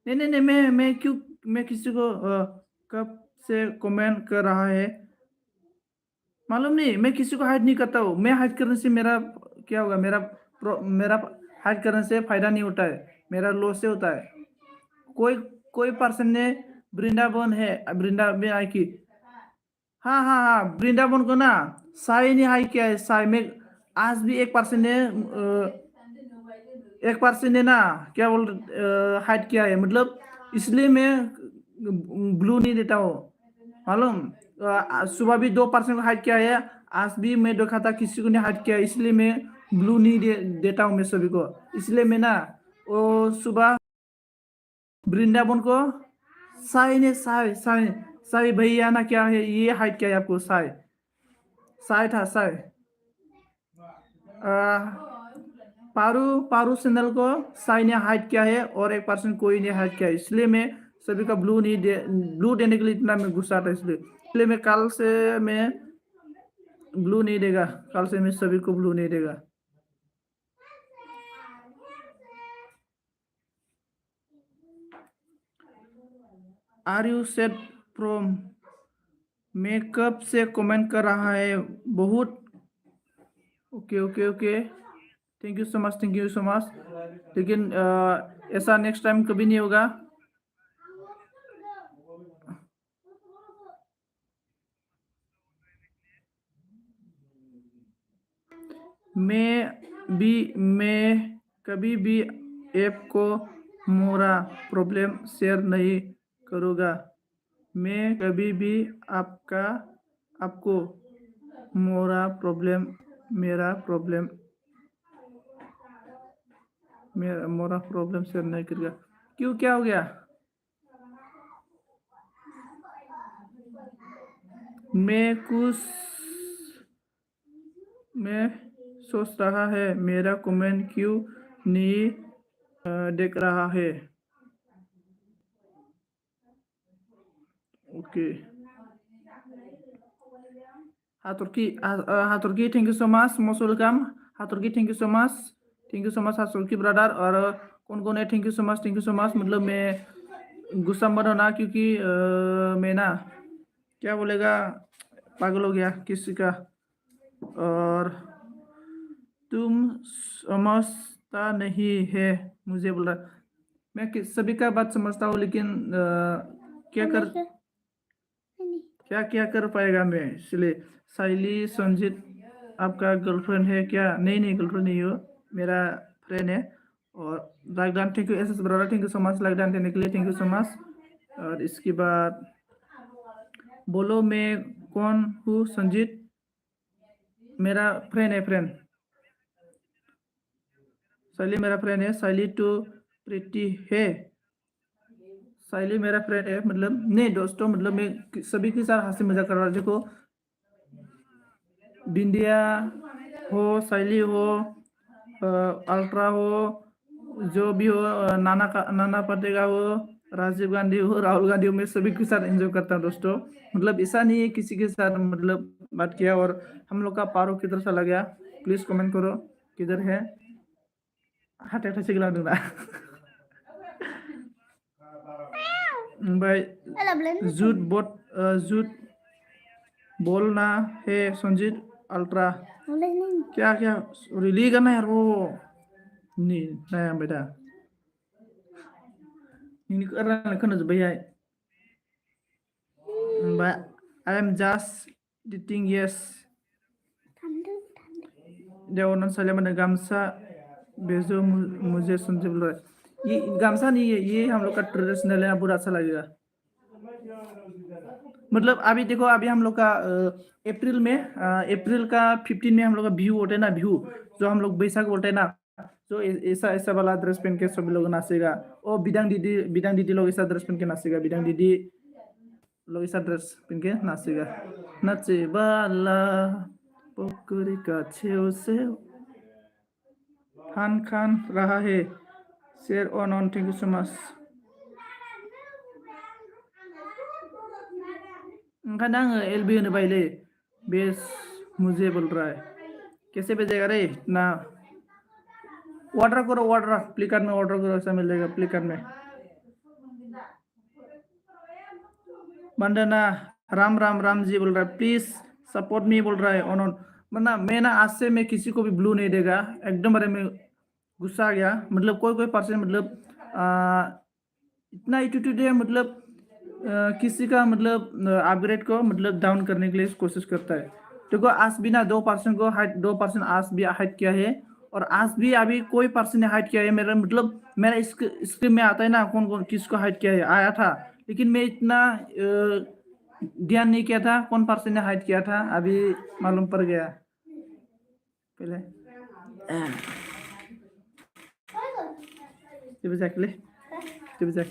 नहीं नहीं नहीं मैं किसी को कब से कमेंट कर रहा है मालूम नहीं मैं किसी को हाइड नहीं करता हूँ मैं हाइड करने से मेरा क्या होगा मेरा हाइड करने से फायदा नहीं होता है मेरा लॉस से होता है कोई कोई पर्सन ने वृंदावन है वृंदावन आई की हाँ हाँ हाँ वृंदावन को ना साई ने हाई किया है साई में आज भी एक पर्सन ने ना क्या बोल हाइड किया है मतलब इसलिए मैं ब्लू नहीं देता हूँ मालूम सुबह भी 2% को हाइड किया है आज भी मैं देखा था किसी को नहीं हाइड किया इसलिए मैं ब्लू नहीं देता हूँ मैं सभी को इसलिए मैं ना वो सुबह वृंदावन को साई भैया ना क्या है ये हाइड किया है आपको साई साई था साई पारू पारू सैंडल को साई ने हाइड किया है और एक पर्सन कोई ने हाइड किया है इसलिए मैं सभी का ब्लू देने के लिए इतना मैं गुस्सा था इसलिए मैं कल से मैं ब्लू नहीं देगा कल से मैं सभी को ब्लू नहीं देगा आर यू सेट फ्रॉम मैं कब से कमेंट कर रहा है बहुत okay okay okay thank you so much लेकिन ऐसा नेक्स्ट टाइम कभी नहीं होगा मैं कभी भी ऐप को मोरा प्रॉब्लम शेयर नहीं करूँगा मैं कभी भी आपको मोरा प्रॉब्लम मोरा प्रॉब्लम शेयर नहीं करूँगा क्यों क्या हो गया मैं सोच रहा है मेरा कमेंट क्यों नहीं देख रहा है ओके हाथुरकी thank you so much most welcome हाथुरकी थैंक यू सो मच हाथुरकी ब्रदर और कौन है थैंक यू सो मच मतलब मैं गुस्सा मत होना क्योंकि मैं ना क्या बोलेगा पागल हो गया किसी का और तुम समझता नहीं है मुझे बोला मैं सभी का बात समझता हूँ लेकिन क्या कर पाएगा मैं इसलिए साइली संजीत आपका गर्लफ्रेंड है क्या नहीं गर्लफ्रेंड नहीं हो मेरा फ्रेंड है और लाइकडाउन थैंक यू एस brother thank you so much लाइकडाउन देने के लिए थैंक यू सो मच और इसके बाद बोलो मैं कौन हूँ संजीत मेरा फ्रेंड है साइली मेरा फ्रेंड है साइली टू प्रीति है साइली मेरा फ्रेंड है मतलब नहीं दोस्तों मतलब मैं सभी के साथ हंसी मजाक कर रहा हूँ देखो बिंदिया हो साइली हो अल्ट्रा हो जो भी हो नाना पटेगा हो राजीव गांधी हो राहुल गांधी हो मैं सभी के साथ एंजॉय करता हूँ दोस्तों मतलब ऐसा नहीं है किसी के साथ मतलब बात किया और हम लोग का पारो किधर चला गया प्लीज कमेंट करो किधर है हाथ से गिला दूंगा भाई झूठ बोलना है संजीत अल्ट्रा क्या रिली करना यार वो नहीं नया बेटा ini kan bayai I am just dating yes देवनन Suleman गामसा भेजो मुझे सुनते बोल रहा है ये गामसा नहीं है ये हम लोग का ट्रेडिशनल है बुरा अच्छा लगेगा मतलब अभी देखो अभी हम लोग का अप्रैल का 15 में हम लोग का व्यू होता है ना व्यू जो हम लोग बैसाख बोलते हैं ना तो ऐसा वाला ड्रेस पहन के सभी लोग नाचेगा और बिदांग दीदी लोग ऐसा ड्रेस पहन के नाचेगा बिदांग दीदी लोग ऐसा ड्रेस पहन के नाचेगा नाचे बाला पोखरी का छेव से खान रहा है share on thank you so much ओंखायनो आङो एलबी होनो बायोलै बेस मुझे बोल रहा है कैसे भेजेगा रे ना ऑर्डर करो ऑर्डर फ्लिपकार्ट में ऑर्डर करो ऐसा मिल जाएगा फ्लिपकार्ट में वंदना राम राम राम जी बोल रहा है प्लीज सपोर्ट मी बोल रहा है ऑन वरना मैं ना आज से मैं किसी को भी ब्लू नहीं देगा एकदम बारे में गुस्सा आ गया मतलब कोई पर्सन मतलब इतना एटीट्यूड है मतलब किसी का मतलब अपग्रेड को मतलब डाउन करने के लिए कोशिश करता है देखो आज भी ना 2% को हाइट 2% आज भी हाइट किया है और आज भी अभी कोई पर्सन ने हाइट किया है मेरा मतलब मेरा स्क्रीन में आता है ना कौन कौन किसको हाइट किया है आया था लेकिन मैं इतना ध्यान नहीं किया था कौन पर्सन ने हाइट किया था अभी मालूम पड़ गया पहले coba cek le coba cek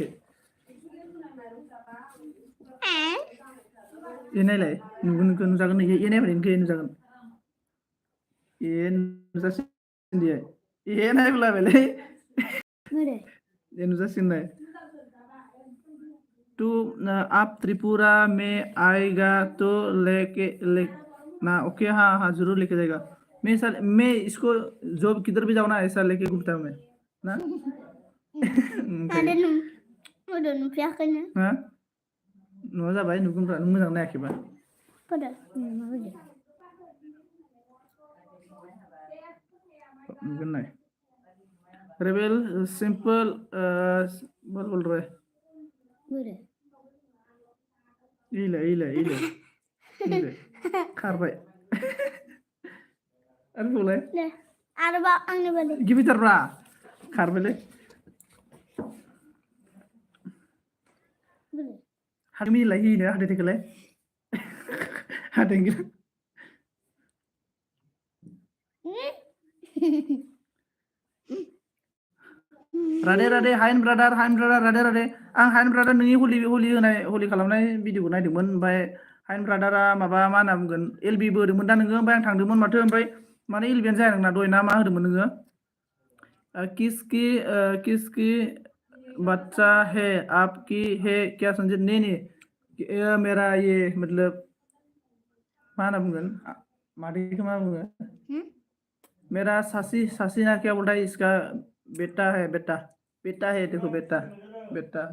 ini lah nugun nusakan nih ini apa ini nusakan ini nusasin dia ini apa lah beli ini nusasin deh तो आप त्रिपुरा में आएगा तो लेके ना ओके हाँ हाँ जरूर लेके जाएगा मैं इसको जो किधर भी जाऊँ ना ऐसा लेके घूमता हूँ मैं ना ada udah nupiakan ya Hah? Nggak usah bayi nunggu naik ya, pada nunggu naik. Rebel simple बोल रहे udah ile karbai apa boleh deh ada bang nih balik gibi terra karbai le boleh hari ini lagi nih ada tikle ada yang gitu Rade Hain brother rade आं हाइन brother नोंनि होलि खालामनाय भिडिअखौ नायदोंमोन ओमफ्राय हाइन ब्रादारा माबा मा होनना बुंगोन एलबि बो होदोंमोन दा नोङो ओमफ्राय आं थांदोंमोन माथो ओमफ्राय माने एलबियानो जाया नोंना दहाय ना मा होदोंमोन नोङो किसकी बच्चा है आपकी है क्या समझे नहीं मेरा ये मतलब मा होनना बुंगोन मादैखौ मा बुङो मेरा सासी ना क्या बोलता है इसका बेटा है देखो बेटा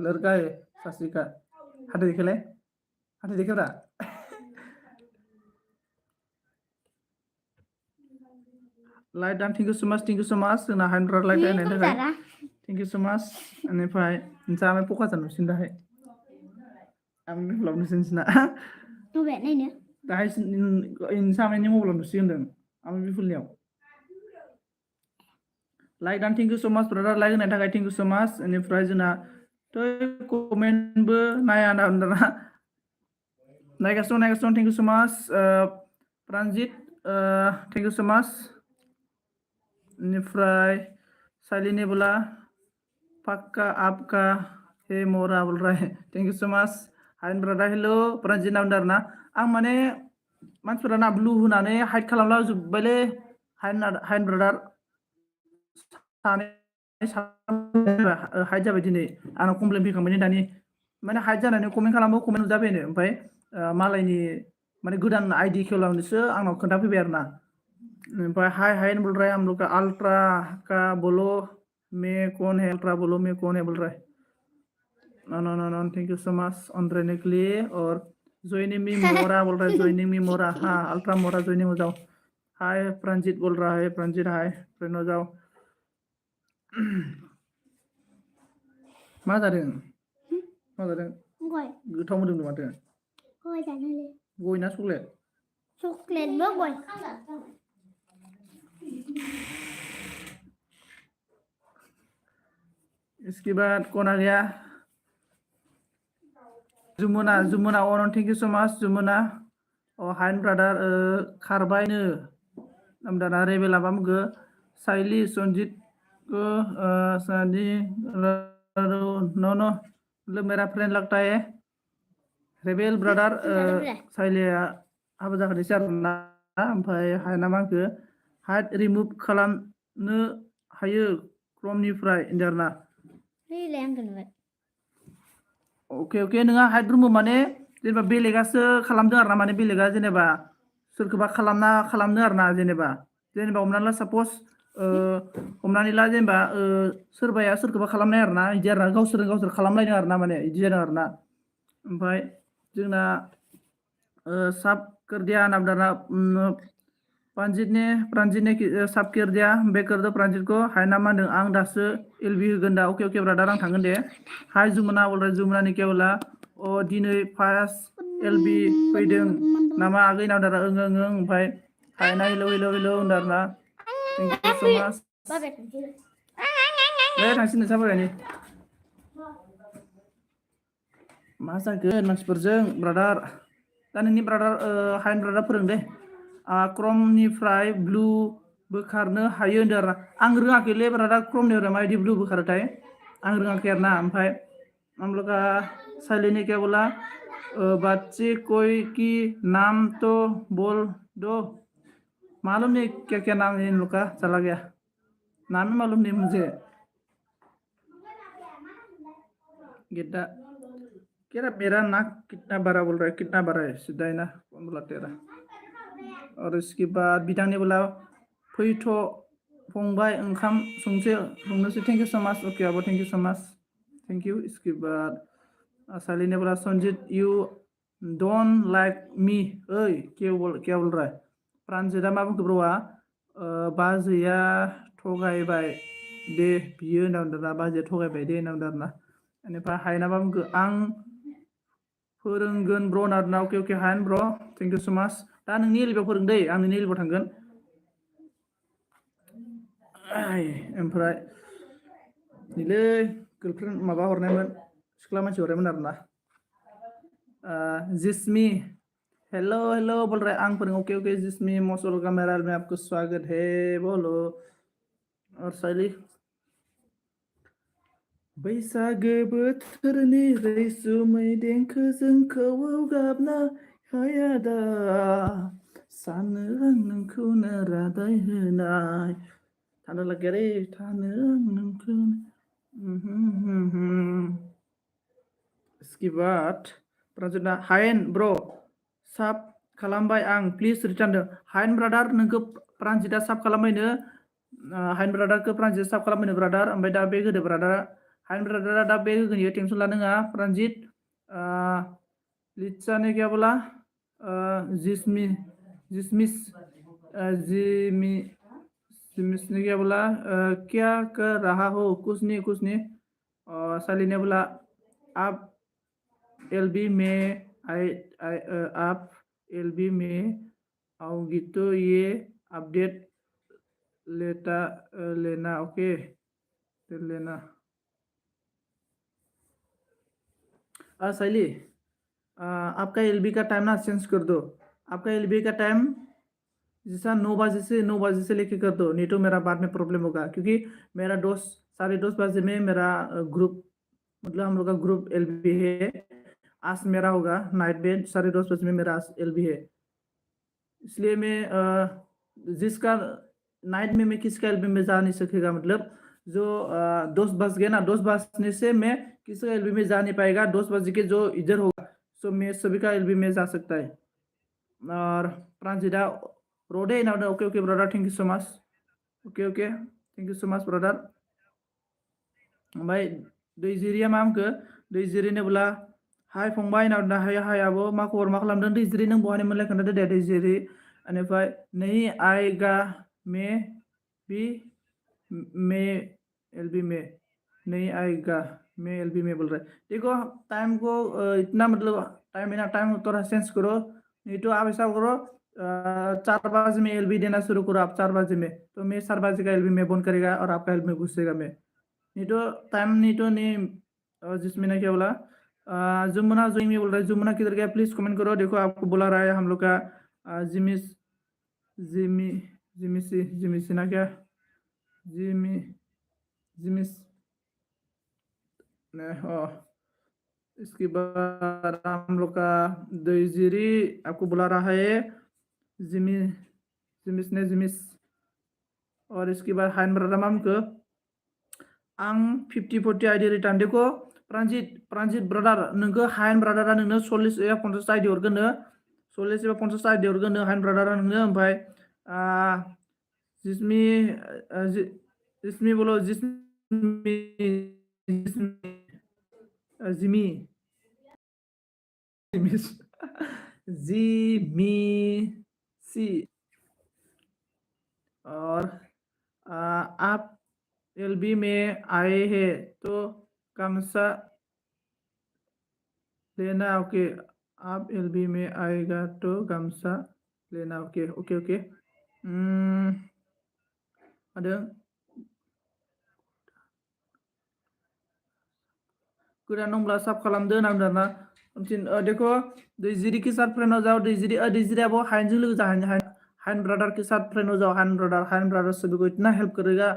लड़का है सासी का हाथ देखे रहा लाइट डान थैंक यू सो मच जोंना 100 लाइक होनायनि थाखाय थैंक यू सो मच बेनिफ्राय जाबाय पका जानो सिन्दाहाय आं मबाइलाव नुसिना नुबाय नायनो दाहाय सामायनि मबाइलाव नुसि होनदों आं बिफुलनियाव लाइक डान thank you so much brother like होनायनि थाखाय थैंक यू सो मच बेनिफ्राय जोंना कमेन्टबो नाया ना नायगासिनो thank you so much Pranjit thank you so much बेनिफ्राय साइलिनी बोला पक्का आपका हे मोरा बोल रहा है थैंक यू सो मच हाइन ब्रादार हेलो प्रानजित नावदार ना आं माने मानसिफोरा ना ब्लु होनानै हाइड खालामला जोब्बायलै हाइन ब्रादार हाइड जाबाय दिनै आंनाव कमप्लेन फैखांबाय दानि माने हाइड जानानै कमेन्ट खालामो कमेन्ट नुजाफैनो ओमफ्राय मालायनि माने गोदान आइडि खेलावनोसो आंनाव खोन्थाफैबाय आरो ना ओमफ्राय हाय बोल रहा है हम लोग का अल्ट्रा का बोलो मैं कौन है अल्ट्रा बोलो मैं कौन है बोल रहा है no thank you so much ऑनरेने के लिए और ज्वाइनिंग मी मोरा बोल रहा है ज्वाइनिंग मी मोरा हाँ अल्ट्रा मोरा ज्वाइनिंग हो जाओ हाय प्रांजित बोल रहा है प्रांजित हाय फ्रेंड हो जाओ मा जादों गय गोथाव मोदोमदों माथो गय जानोलै गय ना चकलेट चकलेटबो गय इसके बाद कौन आ गया जुमुना ऑन thank you so much Jumuna और हाइन ब्रादार खारबायनो नामदाना रेबेला बामगो साइली संजीत को सानी नो मतलब मेरा फ्रेंड लगता है रेबेल ब्रादार साइलिया हाबा जाखादोंसै आरोना ओमफ्राय हायना मांखो हाइड रिमुभ खालामनो हायो क्रमनिफ्राय इन्डारना Really I'm gonna wait. Okay नोंहा हाइड रुम माने जेनेबा बेलेगासो खालामदों आरो ना माने बेलेगा जेनेबा सोरखौबा खालामनो आरो ना जेनेबा जेनेबा हमनानै ला सापस हमनानै ला जेनेबा सोरबाया सोरखौबा खालामनाय आरोना इदि आरोना गावसोरजों गावसोर खालामलायदों आरोना माने इदि जादों आरोना ओमफ्राय जोंना साब कर दिया नाम डाला प्रानजित ने साब कर दिया बे कर दो प्रानजित को हाय ना मा होनदों आं दासो एलबि होगोन दा अके अके ब्रादार आं थांगोन दे हाय जुमुना अलराइट जुमुनानि केवला अ दिनै फार्स्ट एलबि फैदों नामा आगै नाम डाला ओं ओमफ्राय हाय ना हेलौ हेलौ हेलौ होनदों आरोना थेंक इउ सो माच Babe. थांसिन नोंसा फरायनि मा जागोन मानसिफोरजों ब्रादार दा नोंनि ब्रादार हाइन ब्रादार फोरों दे क्रमनिफ्राय ब्लु बोखारनो हायो होनदों आरोना आं रोङाखैलै ब्रादार क्रमनिफ्राय माबायदि ब्लु बोखारोथाय आं रोङाखै आरोना ओमफ्राय हम लोग का साइली ने क्या बोला बच्चे कोई की नाम तो बोल दो मालूम नहीं क्या क्या नाम है इन लोग का चला गया नाम ही मालूम नहीं मुझे गेटा कह रहा मेरा नाक कितना बड़ा बोल रहा है कितना बड़ा है सीधा ही ना कौन बोला तेरा और इसके बाद बिदांग ने बोला फैथ' फंबाय ओंखाम संनोसै thank you so much okay आबो thank you so much thank you इसके बाद साली ने बोला Sanjit you don't like me ओए क्या बोल रहा है प्रानजिता मा बुंखो ब्र'आ बाजैया थगायबाय दे बियो होनदों बाजैया थगायबाय दे होनदों आरोना बेनिफ्राय हायना मा बुंखो आं फोरोंगोन ब्र' होनदों अके अके हायन ब्र' थेंक इउ सो माच दा नोंनि एलबियाव फोरों दै आं नोंनि एलबियाव थांगोन ओमफ्राय नैलै गार्लफ्रेन्ड माबा हरनायमोन सिख्ला मानसि हरनायमोन आरोना जिस्मी हेलो हेलो बोल रहा है आं फोरों ओके ओके जिस्मी मसल कैमरा में आपको स्वागत है बोलो और साइली बैसागो बोथोरनि रैसुमै देंखोजों खौवौ गाबना हाया दा सानो आं नोंखौनो रादाय होनाय थानो लागिया रे थानो आं नोंखौनो इसके बाद प्रानजिता हायेन ब्र' साब खालामबाय आं प्लिज रिटार्न दो हायेन ब्रादार नोंखौ प्रानजिता साब खालामबायनो हायेन ब्रादारखौ प्रानजित साब खालामबायनो ब्रादार ओमफ्राय दा बे होदो ब्रादारा हायेन ब्रादारा दा बे होगोन इयो टेनसन लानाङा प्रानजित लिटसा ने क्या बोला जिमिस ने क्या बोला क्या कर रहा हो कुछ नहीं और साली ने बोला आप एलबी में आप एलबी में आओगी तो ये अपडेट लेना ओके लेना साइली आपका एलबी का टाइम ना चेंज कर दो आपका एलबी का टाइम जैसा 9 बजे से लेके कर दो नहीं तो मेरा बाद में प्रॉब्लम होगा क्योंकि मेरा 10 बजे में मेरा ग्रुप मतलब हम लोग का ग्रुप एलबी है आज मेरा होगा नाइट में 10:30 बजे में मेरा एलबी है इसलिए मैं जिसका नाइट में मैं किसका एलबी में जा नहीं सकेगा मतलब जो 10 बज गया ना 10 बजने से मैं किसी का एलबी में जा नहीं पाएगा 10 बजे के जो इधर होगा सो मैं सभी का एलबी में जा सकता है और प्रांजिता रोडे ना okay okay brother thank you so much okay thank you so much brother ओमफ्राय दैजिरिया मा होनखो दैजिरिनो बोला हाय फंबाय ना हाय आब' मा खबर मा खालामदों दैजिरि नों बहानि मोनलाय खोन्थादो दे दैजिरि बेनिफ्राय नहीं आएगा मैं भी मैं एलबी में नहीं आएगा मैं एलबी में बोल रहा है देखो टाइम को इतना मतलब टाइम है ना टाइम थोड़ा चेंज करो नहीं तो आप ऐसा करो 4 बजे में एलबी देना शुरू करो आप 4 बजे में तो मैं 4 बजे का एलबी में बंद करेगा और आपका एलबी में घुसेगा मैं नहीं तो टाइम नहीं जिसमें ना क्या बोला जुमुना जोइंग में बोल रहा है जुमुना किधर गया प्लीज कमेंट करो देखो आपको बुला रहा है हम लोग का जिमिसी ना क्या जिमिस इसके बाद हम लोग का दैजिरी आपको बुला रहा है जिमिस और इसके बाद हाइन ब्रदर माम को आं 50-40 आईडी रिटार्न देखो प्रांजित ब्रदार नोंखौ हाइन ब्रादारा नोंनो 40 एबा 50 आईडी हरगोन 40 एबा 50 आईडी हरगोन हाइन ब्रादारा नोंनो ओमफ्राय जिस्मी जिस्मी बोलो जिस्मी जिमी जिमी सी। और आप एलबी में आए हैं तो कमसा लेना। ओके, आप एलबी में आएगा तो गामसा लेना। Okay okay okay. ada गोदान दंब्ला साब खालामदो नांदों ना देखो दैजिरी के साथ फ्रेंड हो जाओ। दैजिरी अब हाइन लोग हाइन ब्रदर के साथ फ्रेंड हो जाओ। हाइन ब्रदर सभी को इतना हेल्प करेगा।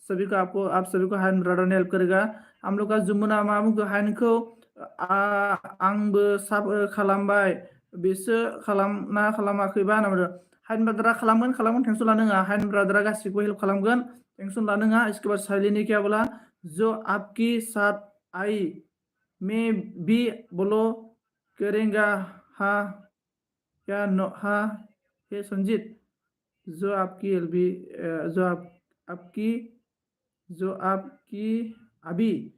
सभी को आप सभी को हाइन ब्रदर ने हेल्प करेगा। हम लोग का जुमुना मामू हाइन को आंबो साब खालामबाय बिसो खालामना खालामाखैबा नामदो हाइन ब्रदरा खालामगोन टेंशन लानो नाङा। हाइन ब्रदरा गासिबो हेल्प खालामगोन, टेंशन लानो नाङा। इसके बाद साइलेंट क्या बोला जो आपकी साथ आई मैं भी बोलो करेंगा हाँ क्या नो हाँ हे संजीत। जो आपकी एलबी जो आपकी अभी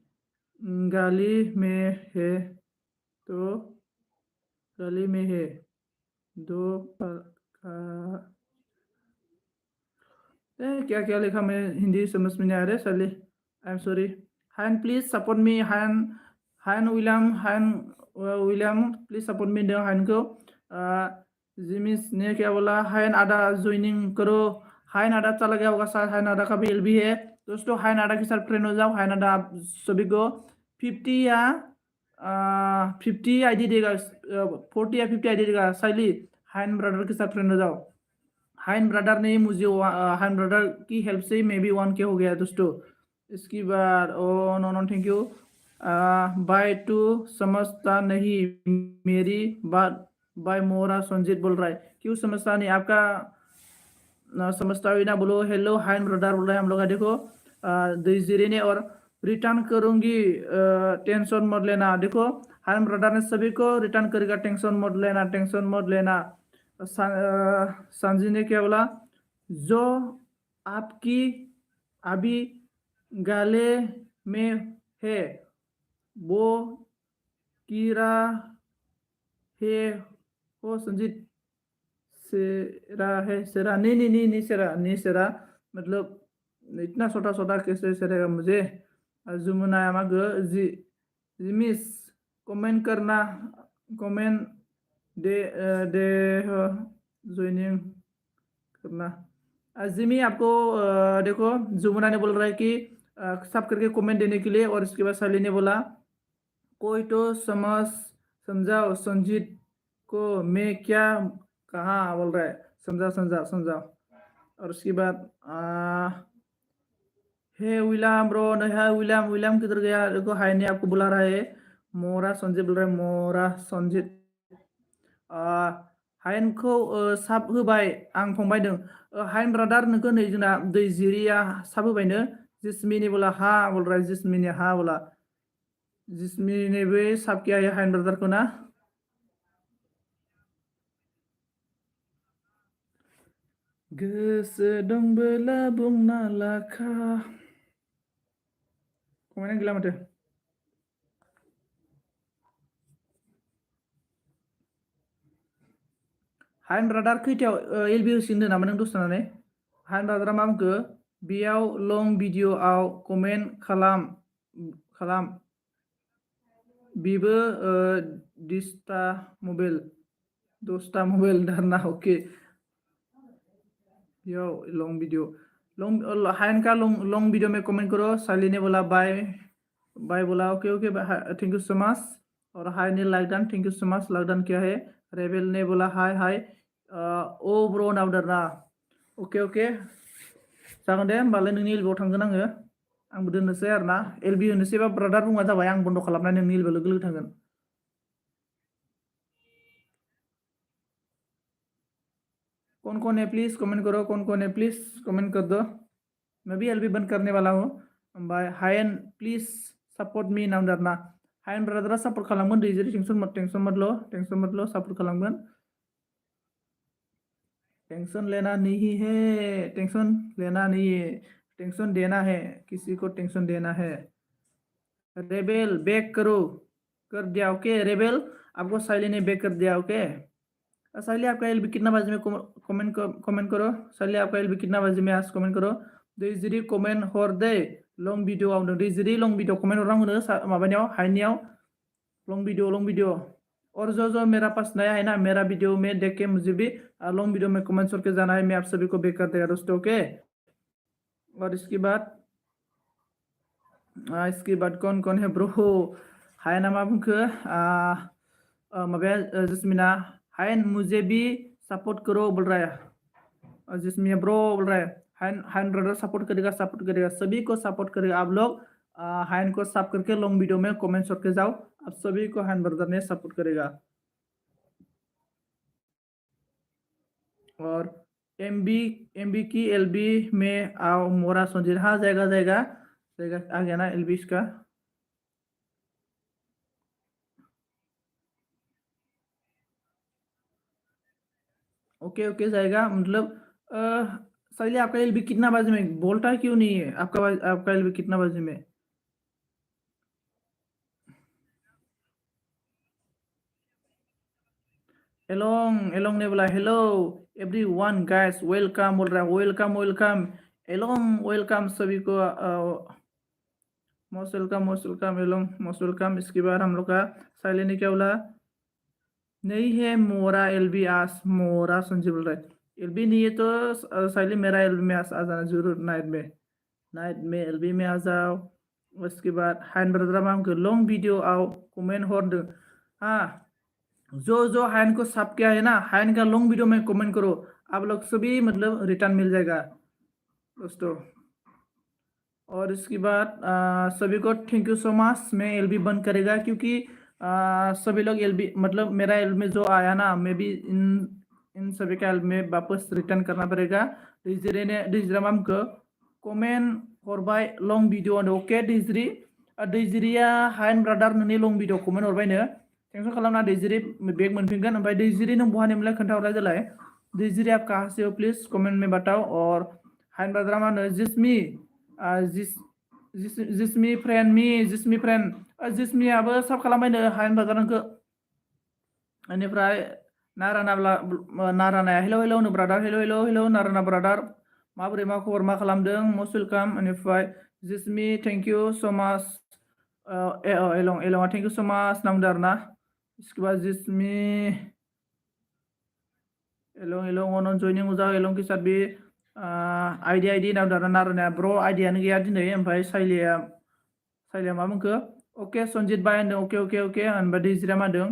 गाली में है तो गाली में है दो क्या क्या लिखा मैं हिंदी समझ में नहीं आ रहा साली। I am sorry. हाइन प्लीज सपोर्ट मी। हाइन विलियम प्लीज सपोर्ट मी दो हाइन को। जिमिस ने क्या बोला हाइन आधा ज्वाइनिंग करो। हाइन आधा चला गया होगा शायद। हाइन आधा का भी एलबी है दोस्तों। हाइन आधा के साथ फ्रेंड हो जाओ। हाइन आधा आप सभी को 50 या 50 आईडी देगा, 40 या 50 आईडी देगा। साइली हाइन ब्रदर के साथ फ्रेंड हो जाओ। हाइन ब्रदर ने मुझे हाइन ब्रदर की हेल्प से मे बी 1K हो गया दोस्तों। इसकी बार oh no no thank you. बाय टू समझता नहीं मेरी बात। बाय मोरा संजीत बोल रहा है। क्यों समझता नहीं? आपका समझता हुई ना बोलो। हेलो हाइन ब्रदर बोल रहा है हम लोग का। देखो दैजिरी ने और रिटर्न करूंगी टेंशन मत लेना। देखो हाइन ब्रदर ने सभी को रिटर्न करेगा, टेंशन मत लेना, टेंशन मत लेना। संजी ने क्या बोला जो आपकी अभी गाले में है वो कीड़ा है हो संजीत। सेरा है सेरा नहीं सेरा मतलब इतना छोटा कैसे सेरेगा मुझे। जुमुना मागो जिमिस कमेंट करना, कमेंट दे ज्वाइनिंग करना। जिमी आपको देखो जुमुना ने बोल रहा है कि सब करके कमेंट देने के लिए। और इसके बाद साली ने बोला कोई तो समझाओ संजीत को मैं क्या कहा बोल रहा है। समझाओ। और उसके बाद हे विलियम ब्रो नहीं है। विलियम किधर गया? देखो हाय ने आपको बुला रहा है। मोरा संजीत बोल रहा है। मोरा संजीत हाइन को साब होबाय आं फंबायदों। हाइन ब्रदर नोंखौ नै जोंना दैजिरिया साब होबायनो। जिस्मिनी बोला हाँ बोल रहा है। जिस्मिनी हाँ बोला। जिस्मिनी भी साब किया है हाइन ब्रदर को ना। गोसो दंबोला बुंना लाखा कमेन्ट गैला माथो। हाइन ब्रदर खैथायाव एलबि होसिगोन नामा नों दसनानै? हाइन ब्रदरा मा बुंखो बेयाव लं भिडिअ'आव कमेन्ट खालाम बेबो दसथा मबाइल दारना। ओके यो लॉन्ग वीडियो हाइन का लॉन्ग वीडियो में कमेंट करो। साली ने बोला बाय बोला। Okay thank you so much. और हाय ने like done, thank you so much. Like done क्या है? रेबेल ने बोला हाय ओ ब्रो नावदरना। ओके जागोन दे होमबालाय नोंनि एलबिआव थांगोन आङो। आंबो दोननोसै आरोना। एलबि होनोसैबा ब्रादार बुंबानो जाबाय। आं बन्द खालामनानै नोंनि एलबिआव लोगो लोगो थांगोन। कौन है प्लीज कमेंट करो। कौन है प्लीज कमेंट कर दो। मैं भी एलबी बंद करने वाला हूँ। ओमफ्राय हायेन प्लीज सपोर्ट मी नावदरना। हायेन ब्रादारा सपोर्ट खालामगोन। दैजिरी टेंशन मत लो सपोर्ट खालामगोन। टेंशन लेना नहीं है, टेंशन लेना नहीं है, टेंशन देना है, किसी को टेंशन देना है। रेबेल बैक करो, कर दिया ओके। रेबेल आपको साइली ने बैक कर दिया ओके। साइली आपका एलबी कितना बजे में कमेंट करो। साइली आपका एलबी कितना बजे में आज कमेंट करो। दैजिरी कमेंट हर दे लं भिडियो आवदों दैजिरी लं भिडियो कमेंट हरां होनो माबानियाव हाइनियाव लं भिडियो और जो मेरा पास नया है ना मेरा वीडियो में देख के मुझे भी लॉन्ग वीडियो में कमेंट करके जाना है। मैं आप सभी को बैक कर देगा दोस्तों ओके। और इसके बाद कौन है ब्रो हाय ना मा बुंखो माबाया जस्मिना हाय मुझे भी सपोर्ट करो बोल रहा है जिसमें ब्रो बोल रहा है हाइन ब्रदर सपोर्ट करेगा सभी को सपोर्ट करेगा आप लोग। हाइन को सब करके लॉन्ग वीडियो में कमेंट करके जाओ। आप सभी को हाइन ब्रदर ने सपोर्ट करेगा। और एमबी की एलबी में आओ मोरा संजीर हाँ जाएगा आ गया ना एलबी इसका। ओके जाएगा मतलब साइली आपका एलबी कितना बजे में बोलता क्यों नहीं है आपका एलबी कितना बजे में। एलोंग ने बोला हेलो एवरीवन गाइस वेलकम बोल रहा है वेलकम वेलकम सभी को most welcome along most welcome. इसके बाद हम लोग का साइली ने क्या बोला नहीं है मोरा एलबी आस मोरा संजीव बोल रहा है एलबी नहीं है तो साइली मेरा एलबी में आ जाना जरूर नाइट में एलबी में आ जाओ। उसके बाद हाइन ब्रदर हमको लॉन्ग वीडियो आओ कमेंट हर दो। हाँ जो हाइन को सब किया है ना हाइन का लॉन्ग वीडियो में कमेंट करो आप लोग सभी मतलब रिटर्न मिल जाएगा दोस्तों। और इसके बाद सभी को थैंक यू सो मच। मैं एलबी बंद करेगा क्योंकि सभी लोग एलबी मतलब मेरा एलबी में जो आया ना मैं भी इन सभी का एलबी में वापस रिटर्न करना पड़ेगा। डिजरा हमको कमेंट हरबाय लॉन्ग वीडियो ओके दैजिरिया हाइन ब्रादार नोंनि लॉन्ग वीडियो कमेंट हरबायनो टेंशन खालामना दैजिरि बैग मोनफिनगोन। ओमफ्राय दैजिरि नों बहानिमोनलाय खोन्थाहरलाय देलाय दैजिरि आप कहाँ से हो प्लीज कमेंट में बताओ। और हाइन ब्रादार मा होनो जिसमी फ्रेंड जिसमियाबो साब खालामबायनो हाइन ब्रादारखौ। बेनिफ्राय नारानाया हेलो होनो ब्रादार हेलो नाराना ब्रादार माबोरै मा खबर मा खालामदों मस्ट वेलकाम। बेनिफ्राय जिसमी थैंक यू सो मच एलंगा थैंक यू सो मच नामदो आरोना। इसके बाद जिसमी एलंग अन जॉइनिंग हो जाओ एलंग के साथ भी आईडी नामदो आरोना नारानाया ब्रो आईडियानो गैया दिनै। ओमफ्राय साइलिया मा बुंखो ओके सनजित बाय होनदों ओके ओमफ्राय दैजिरिया मा होनदों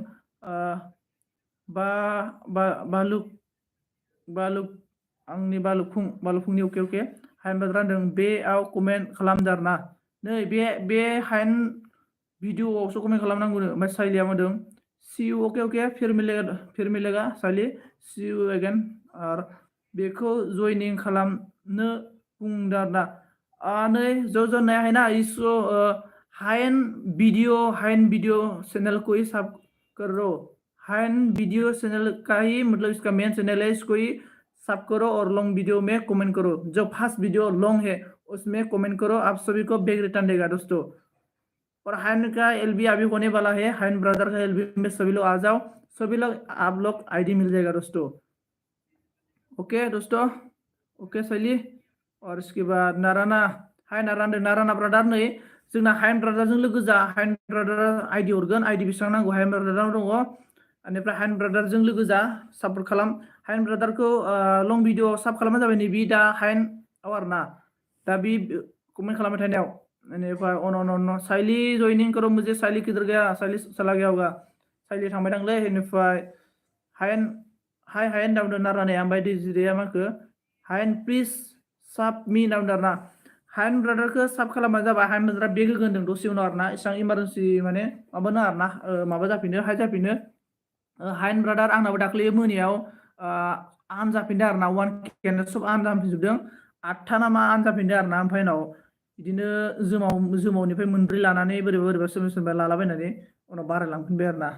बालुक आंनि बालुफुंनि ओके हाइन ब्रादार होनदों बेयाव कमेन्ट खालामदो आरोना नै बे हाइन भिडिअआवसो कमेन्ट खालामनांगौनो। ओमफ्राय साइलिया मा होनदों सी यू ओके फिर मिलेगा साइलि सी यू अगेन। और बेखौ जयनिं खालामनो बुंदों आरोना नै जो नया है ना इसको हाइन वीडियो चैनल को ही सब करो। हाइन वीडियो चैनल का ही मतलब इसका मेन चैनल है इसको ही सब करो और लॉन्ग वीडियो में कमेंट करो। जो फर्स्ट वीडियो लॉन्ग है उसमें कमेंट करो आप सभी को बैग रिटर्न देगा दोस्तों। और हाइन का एलबी अभी होने वाला है हाइन ब्रदर का एलबी में सभी लोग आ जाओ सभी लोग आप लोग आईडी मिल जाएगा दोस्तों ओके दोस्तों ओके साइली। और इसके बाद नाराना हाय नाराना ब्रादार नै जोंना हाइन ब्रादारजों लोगो जा हाइन ब्रादार आईडी हरगोन आईडी बेसेबां नांगौ हाइन ब्रादार दङ। बेनिफ्राय हाइन ब्रादारजों लोगो जा सापर्ट खालाम हाइन ब्रादारखौ लं भिडिअ साब खालामना जाबाय नैबे दा हाइन आरोना दा बे कमेंट खालामबाय थानायाव। बेनिफ्राय अन साइली जॉइनिंग करो मुझे साइली किधर गया साइली चला गया होगा साइली थांबाय दांलै। बेनिफ्राय हाइन दाउदो नारानाया ओमफ्राय दैजिरिया माखो हाइन प्लिज साब मी दाउदो आरोना हाइन ब्रादारखौ साब खालामबानो जाबाय हाइन ब्रादारा बेग होगोन होनदों दसे उनाव आरोना एसेबां इमारजेन्सि माने माबानो आरोना माबा जाफिनो हाइ जाफिनो। हाइन ब्रादार आंनाबो दाख्लै मोनायाव आन जाफिनदों आरोना 1K सब आन जाफिनजोबदों 8था ना मा आन जाफिनदों आरोना। ओमफ्राय उनाव बिदिनो जोमावनिफ्राय मोनब्रै लानानै बोरैबा सोरबा लालाबायनानै उनाव बारायलांफिनबाय आरोना।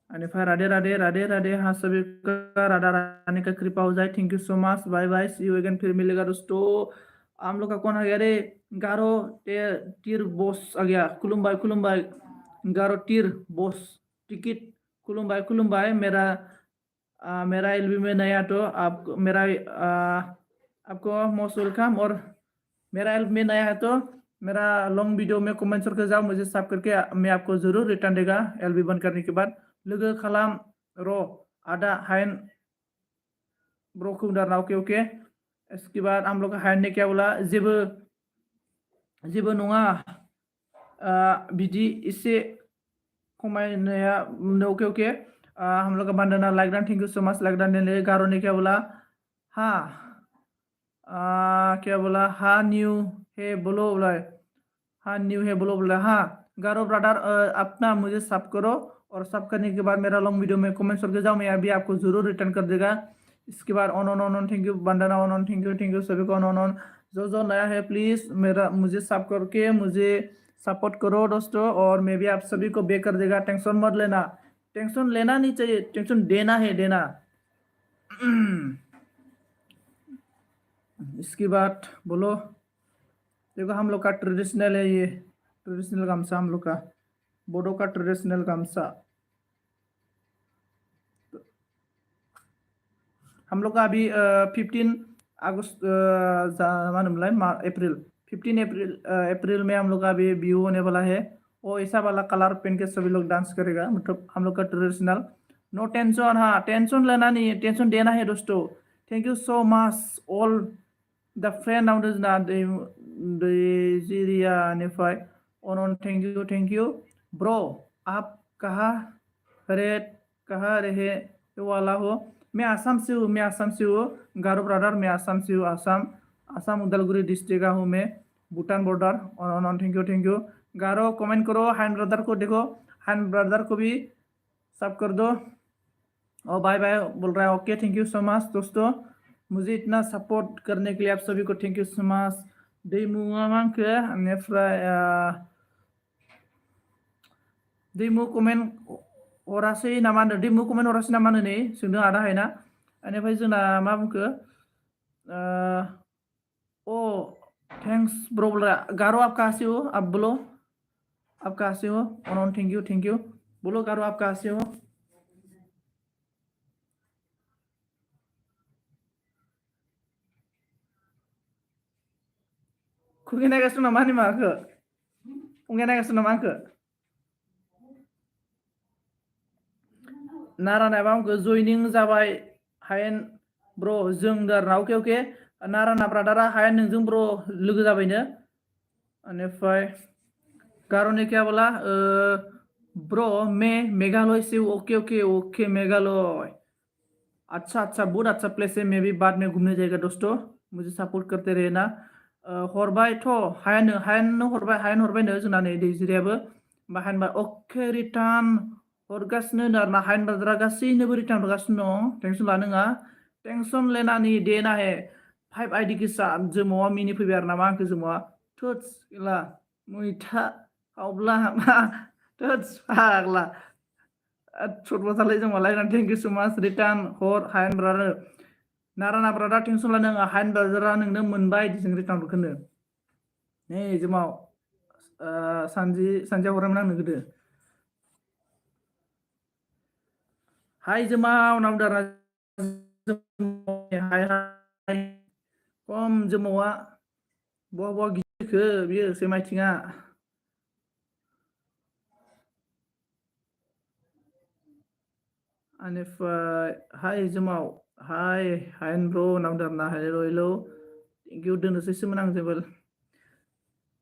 अनिफ्राय राधे राधे राधे राधे, हाँ सभी का राधा रानी का कृपा हो जाए। Thank you so much, bye bye, see you again, फिर मिलेगा दोस्तों। हम लोग का कौन आ गया रे? गारो टीर बॉस आ गया। खुलुमबाई खुलुमबाई, गारो टीर बॉस टिकट। खुलुमबाई। मेरा एलबी में नया तो आप मेरा आपको मोस्ट वेलकम। और मेरा एल्ब में नया है तो मेरा लॉन्ग वीडियो में कमेंट करके जाओ, मुझे सब करके मैं आपको जरूर रिटर्न देगा एलबी बंद करने के बाद। लोगो खालाम रो आदा हाइन ब्रो को उधर ओके ओके। इसके बाद हम लोग का हाइन ने क्या बोला? जेबो नङा बिदि इसे कमायनाया ओके ओके। हम लोग का बंदना like thank you so much like डान ने। गारो ने क्या बोला? हाँ क्या बोला? हाँ न्यू है बोलो बोला। हाँ न्यू है बोलो बोला। हाँ गारो ब्रदर, अपना मुझे सब करो और सब करने के बाद मेरा लॉन्ग वीडियो में कमेंट करके जाओ, मैं अभी आपको जरूर रिटर्न कर देगा। इसके बाद ऑन थैंक यू बंदना, ऑन थैंक यू सभी को ऑन। जो नया है प्लीज मेरा मुझे सब करके मुझे सपोर्ट करो दोस्तों, और मैं भी आप सभी को बेक कर देगा। टेंशन मत लेना, टेंशन लेना नहीं चाहिए, टेंशन देना है देना। इसके बाद बोलो, देखो हम लोग का ट्रेडिशनल है, ये ट्रेडिशनल गामसा हम लोग का, बोडो का ट्रेडिशनल गामसा। हम लोग का अभी 15 अगस्त अप्रैल 15 अप्रैल में हम लोग का अभी व्यू होने वाला है। वो ऐसा वाला कलर पहन के सभी लोग डांस करेगा, मतलब हम लोग का ट्रेडिशनल। नो टेंशन, हाँ टेंशन लेना नहीं है, टेंशन देना है दोस्तों। Thank you so much all the friend now ना निफ्राय ऑन थैंक यू ब्रो। आप कहाँ रहे वाला हो? मैं आसाम से हूँ गारो ब्रदर, मैं आसाम से हूँ। आसाम उदालगुरी डिस्ट्रिक्ट का हूँ मैं, Bhutan border. On thank you Garo. Comment करो हैंड ब्रदर को, देखो हैंड ब्रदर को भी सब कर दो। और बाय बाय बोल रहा है, okay thank you so much दोस्तों, मुझे इतना सपोर्ट करने के लिए आप सभी को थैंक यू सो मच। दैमु कमेन्ट हरासै नामा होनो? दैमु कमेन्ट हरासै नामा होनो नै सोंदों आदा हायना। बेनिफ्राय जोंना मा बुंखो? ओ थैंक्स ब्रो बोल रहा है। गारो आप कहाँ से हो? आप बोलो आप कहाँ से हो? ऑन थैंक यू बोलो गारो आप कहाँ से हो? खुगे नायगासिनो नामा आंनि माबाखो? खुगे नायगासिनो नामा आंखो? नारा नायबा आंखो जयनिं जाबाय हायेन ब्रो जों दारना ओके ओके। नाराना ब्रादारा हायेन नोंजों ब्रो लोगो जाबायनो। बेनिफ्राय गार'ने क्या बोला? ब्रो मैं मेघालय से हूँ। ओके ओके ओके मेघालय, अच्छा बहुत अच्छा प्लेस है। मैं भी बाद में घूमने जाएगा दोस्तों, मुझे सपोर्ट करते रहे ना। हरबाय तो हायन हरबाय नो जोंना नै दैजिरियाबो हायनबाय ओके रिटार्न हरगासिनो आरोना। हायन ब्रादारा गासैनोबो रिटार्न हरगासिनो दं, टेंशन लानाङा, टेंशन लेनानै देना है। 5 आइडि के साथ जोमावा मिनि फैबाय आरो नामा आंखो जोमावा थोस गैला मैथा हावब्ला थोस फाग्ला छोटबाथारलै जोंमालाय। Thank you so much return हर हायन ब्रादार। नाराना ब्रादार टेंशन लानाङा, हायन ब्रादारा नोंनो मोनबाय जों रिटार्न हरखोनो। नै जोमाव सानजिया हरोमोन आंनो गोदो। हाय जोमाव नावदारा हाय खम जोमावा बहा गिदिरखो बियो सेमायथिङा। बेनिफ्राय हाय जोमाव हाय हायन ब्रो नावदारना हेल' थेंक यू दोननोसैसोमोन आं जेबो।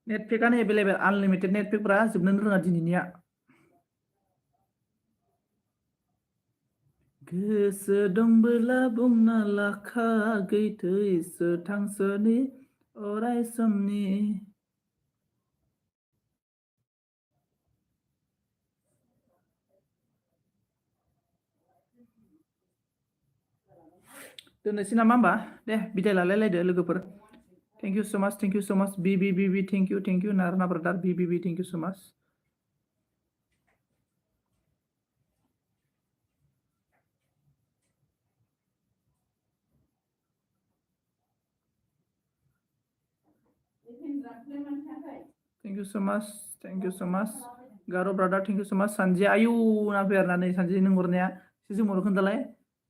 नेटपेकआनो एभेलेबेल आनलिमिटेड नेटपेकफ्रा जोबनोनो रोङा दिनैनिया। गोसो दंबोला बुंना लाखागै थैसो थांसोनि अराय समनि। दोननोसै नामा होमबा? दे बिदाय लालायलायदो लोगोफोर। थैंक यू सो मच बी थैंक यू नारायण ब्रादार बी thank you so much. Thank you so much. Thank you so much. Garo brother, thank you so much. Sanji ayu na fiyarna नै Sanji नों हरनाया सिजु मरो खोन्थालाय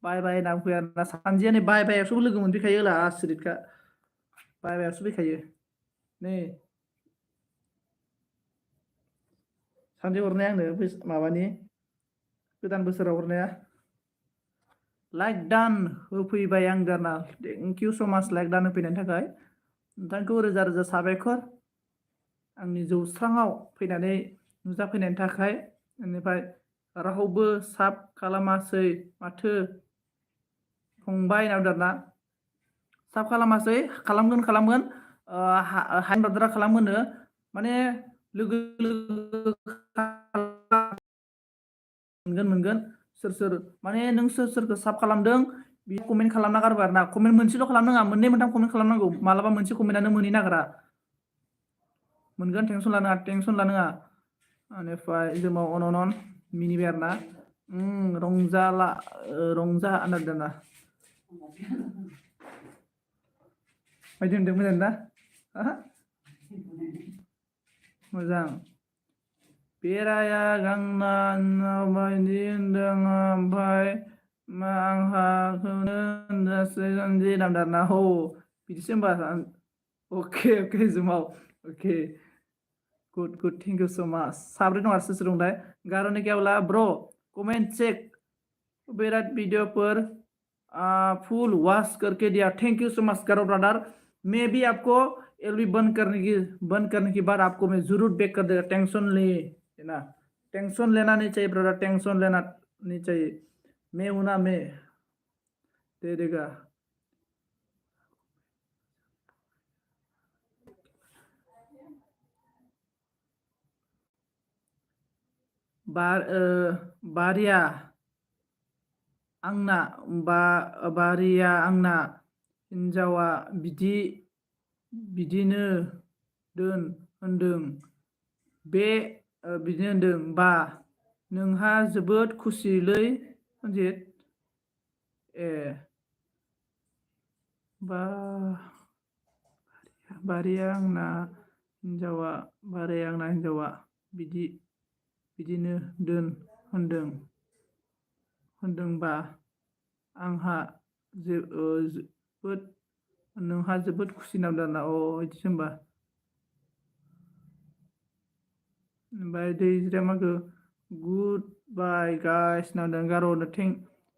बाय बाय ना फiyarना Sanji नै bye bye सबो लोगो मोनफैखायो ला आसरितखा bye bye सबो फैखायो नै Sanji हरनाया आंनो माबानि गोदान बोसोराव हरनाया लाइक दान होफैबाय आं दाना थेंक इउ सो माच लाइक दान होफैनायनि थाखाय नोंथांखौ रोजा रोजा साबायखर आंनि जौस्राङाव फैनानै नुजाफैनायनि थाखाय बेनिफ्राय रावबो साब खालामासै माथो फंबाय नावदारना साब खालामासै खालामगोन हाइन ब्रादारा खालामगोन माने लोगो मोनगोन सोर माने नों सोरखौ साब खालामदों बि कमेन्ट खालामना गारबो आरोना कमेन्ट मोनसेल' खालामनाङा मोननै मोनथाम कमेन्ट खालामनांगौ मालाबा मोनसे कमेन्टआनो मोनहै नागिरा मोनगोन टेनसन लानाङा बेनिफ्राय जोमाव अनन मिनिबाय आरोना रंजा आनारदाना बायदि होनदों मोजां ना मोजां बेराया गांना बायदि होनदों ओमफ्राय मा आंहा होनजासै जानजि नामदारना हो बिदिसो होनबा अके जुमाव अके good thank you so much साब्रै दं आरो सोर दंलाय गार'ने क्या बोला bro comment check Virat video पर फुल वॉश करके दिया thank you so much Garo brother मैं भी आपको एलबी बंद करने की बाद आपको मैं जरूर बैक कर देगा टेंशन लेना टेंशन लेना नहीं चाहिए ब्रदर टेंशन लेना नहीं चाहिए मैं हूं ना मैं दे देगा बारिया आंना हिनजावा बिदिनो होनदों बा नोंहा जोबोद खुसिलै रन्जित बारिया आंना हिनजावा बिदिनो होनदोंबा नोंहा जोबोद खुसि नांदोंना बिदिसो होनबा ओमफ्राय दैज्रामाखौ गुड बाय गाइस नांदों गार'नो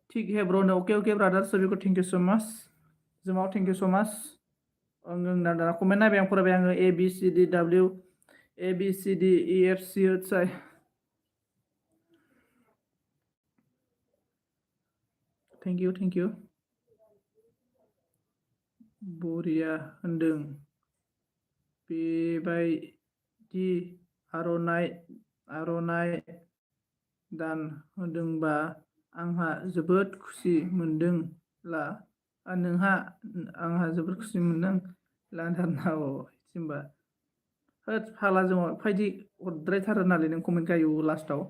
ठीक है ब्रो ओके ब्रादार सबिखौ थैंक यू सो मच जुमाव थैंक यू सो मच नांदों कमेन्ट नायबाय आं फरायबाय आङो ABCDEFC होसाय थैंक यू बरिया होनदों बेबायदि आर'नाइ दान होदोंबा आंहा जोबोद खुसि मोनदों ला नोंहा आंहा जोबोद खुसि मोनदों लानदारना होनबा होद फाला जों फायदि हरद्रायथारो नालाय नों कमेन्ट गायो लास्टाव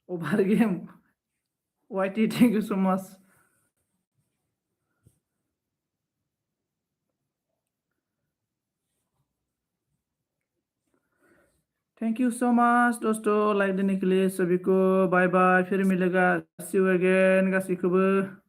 over game YT thank you so much thank you so much दोस्तों लाइक देने के लिए सभी को बाय बाय फिर मिलेगा सी यू अगेन गासैखौबो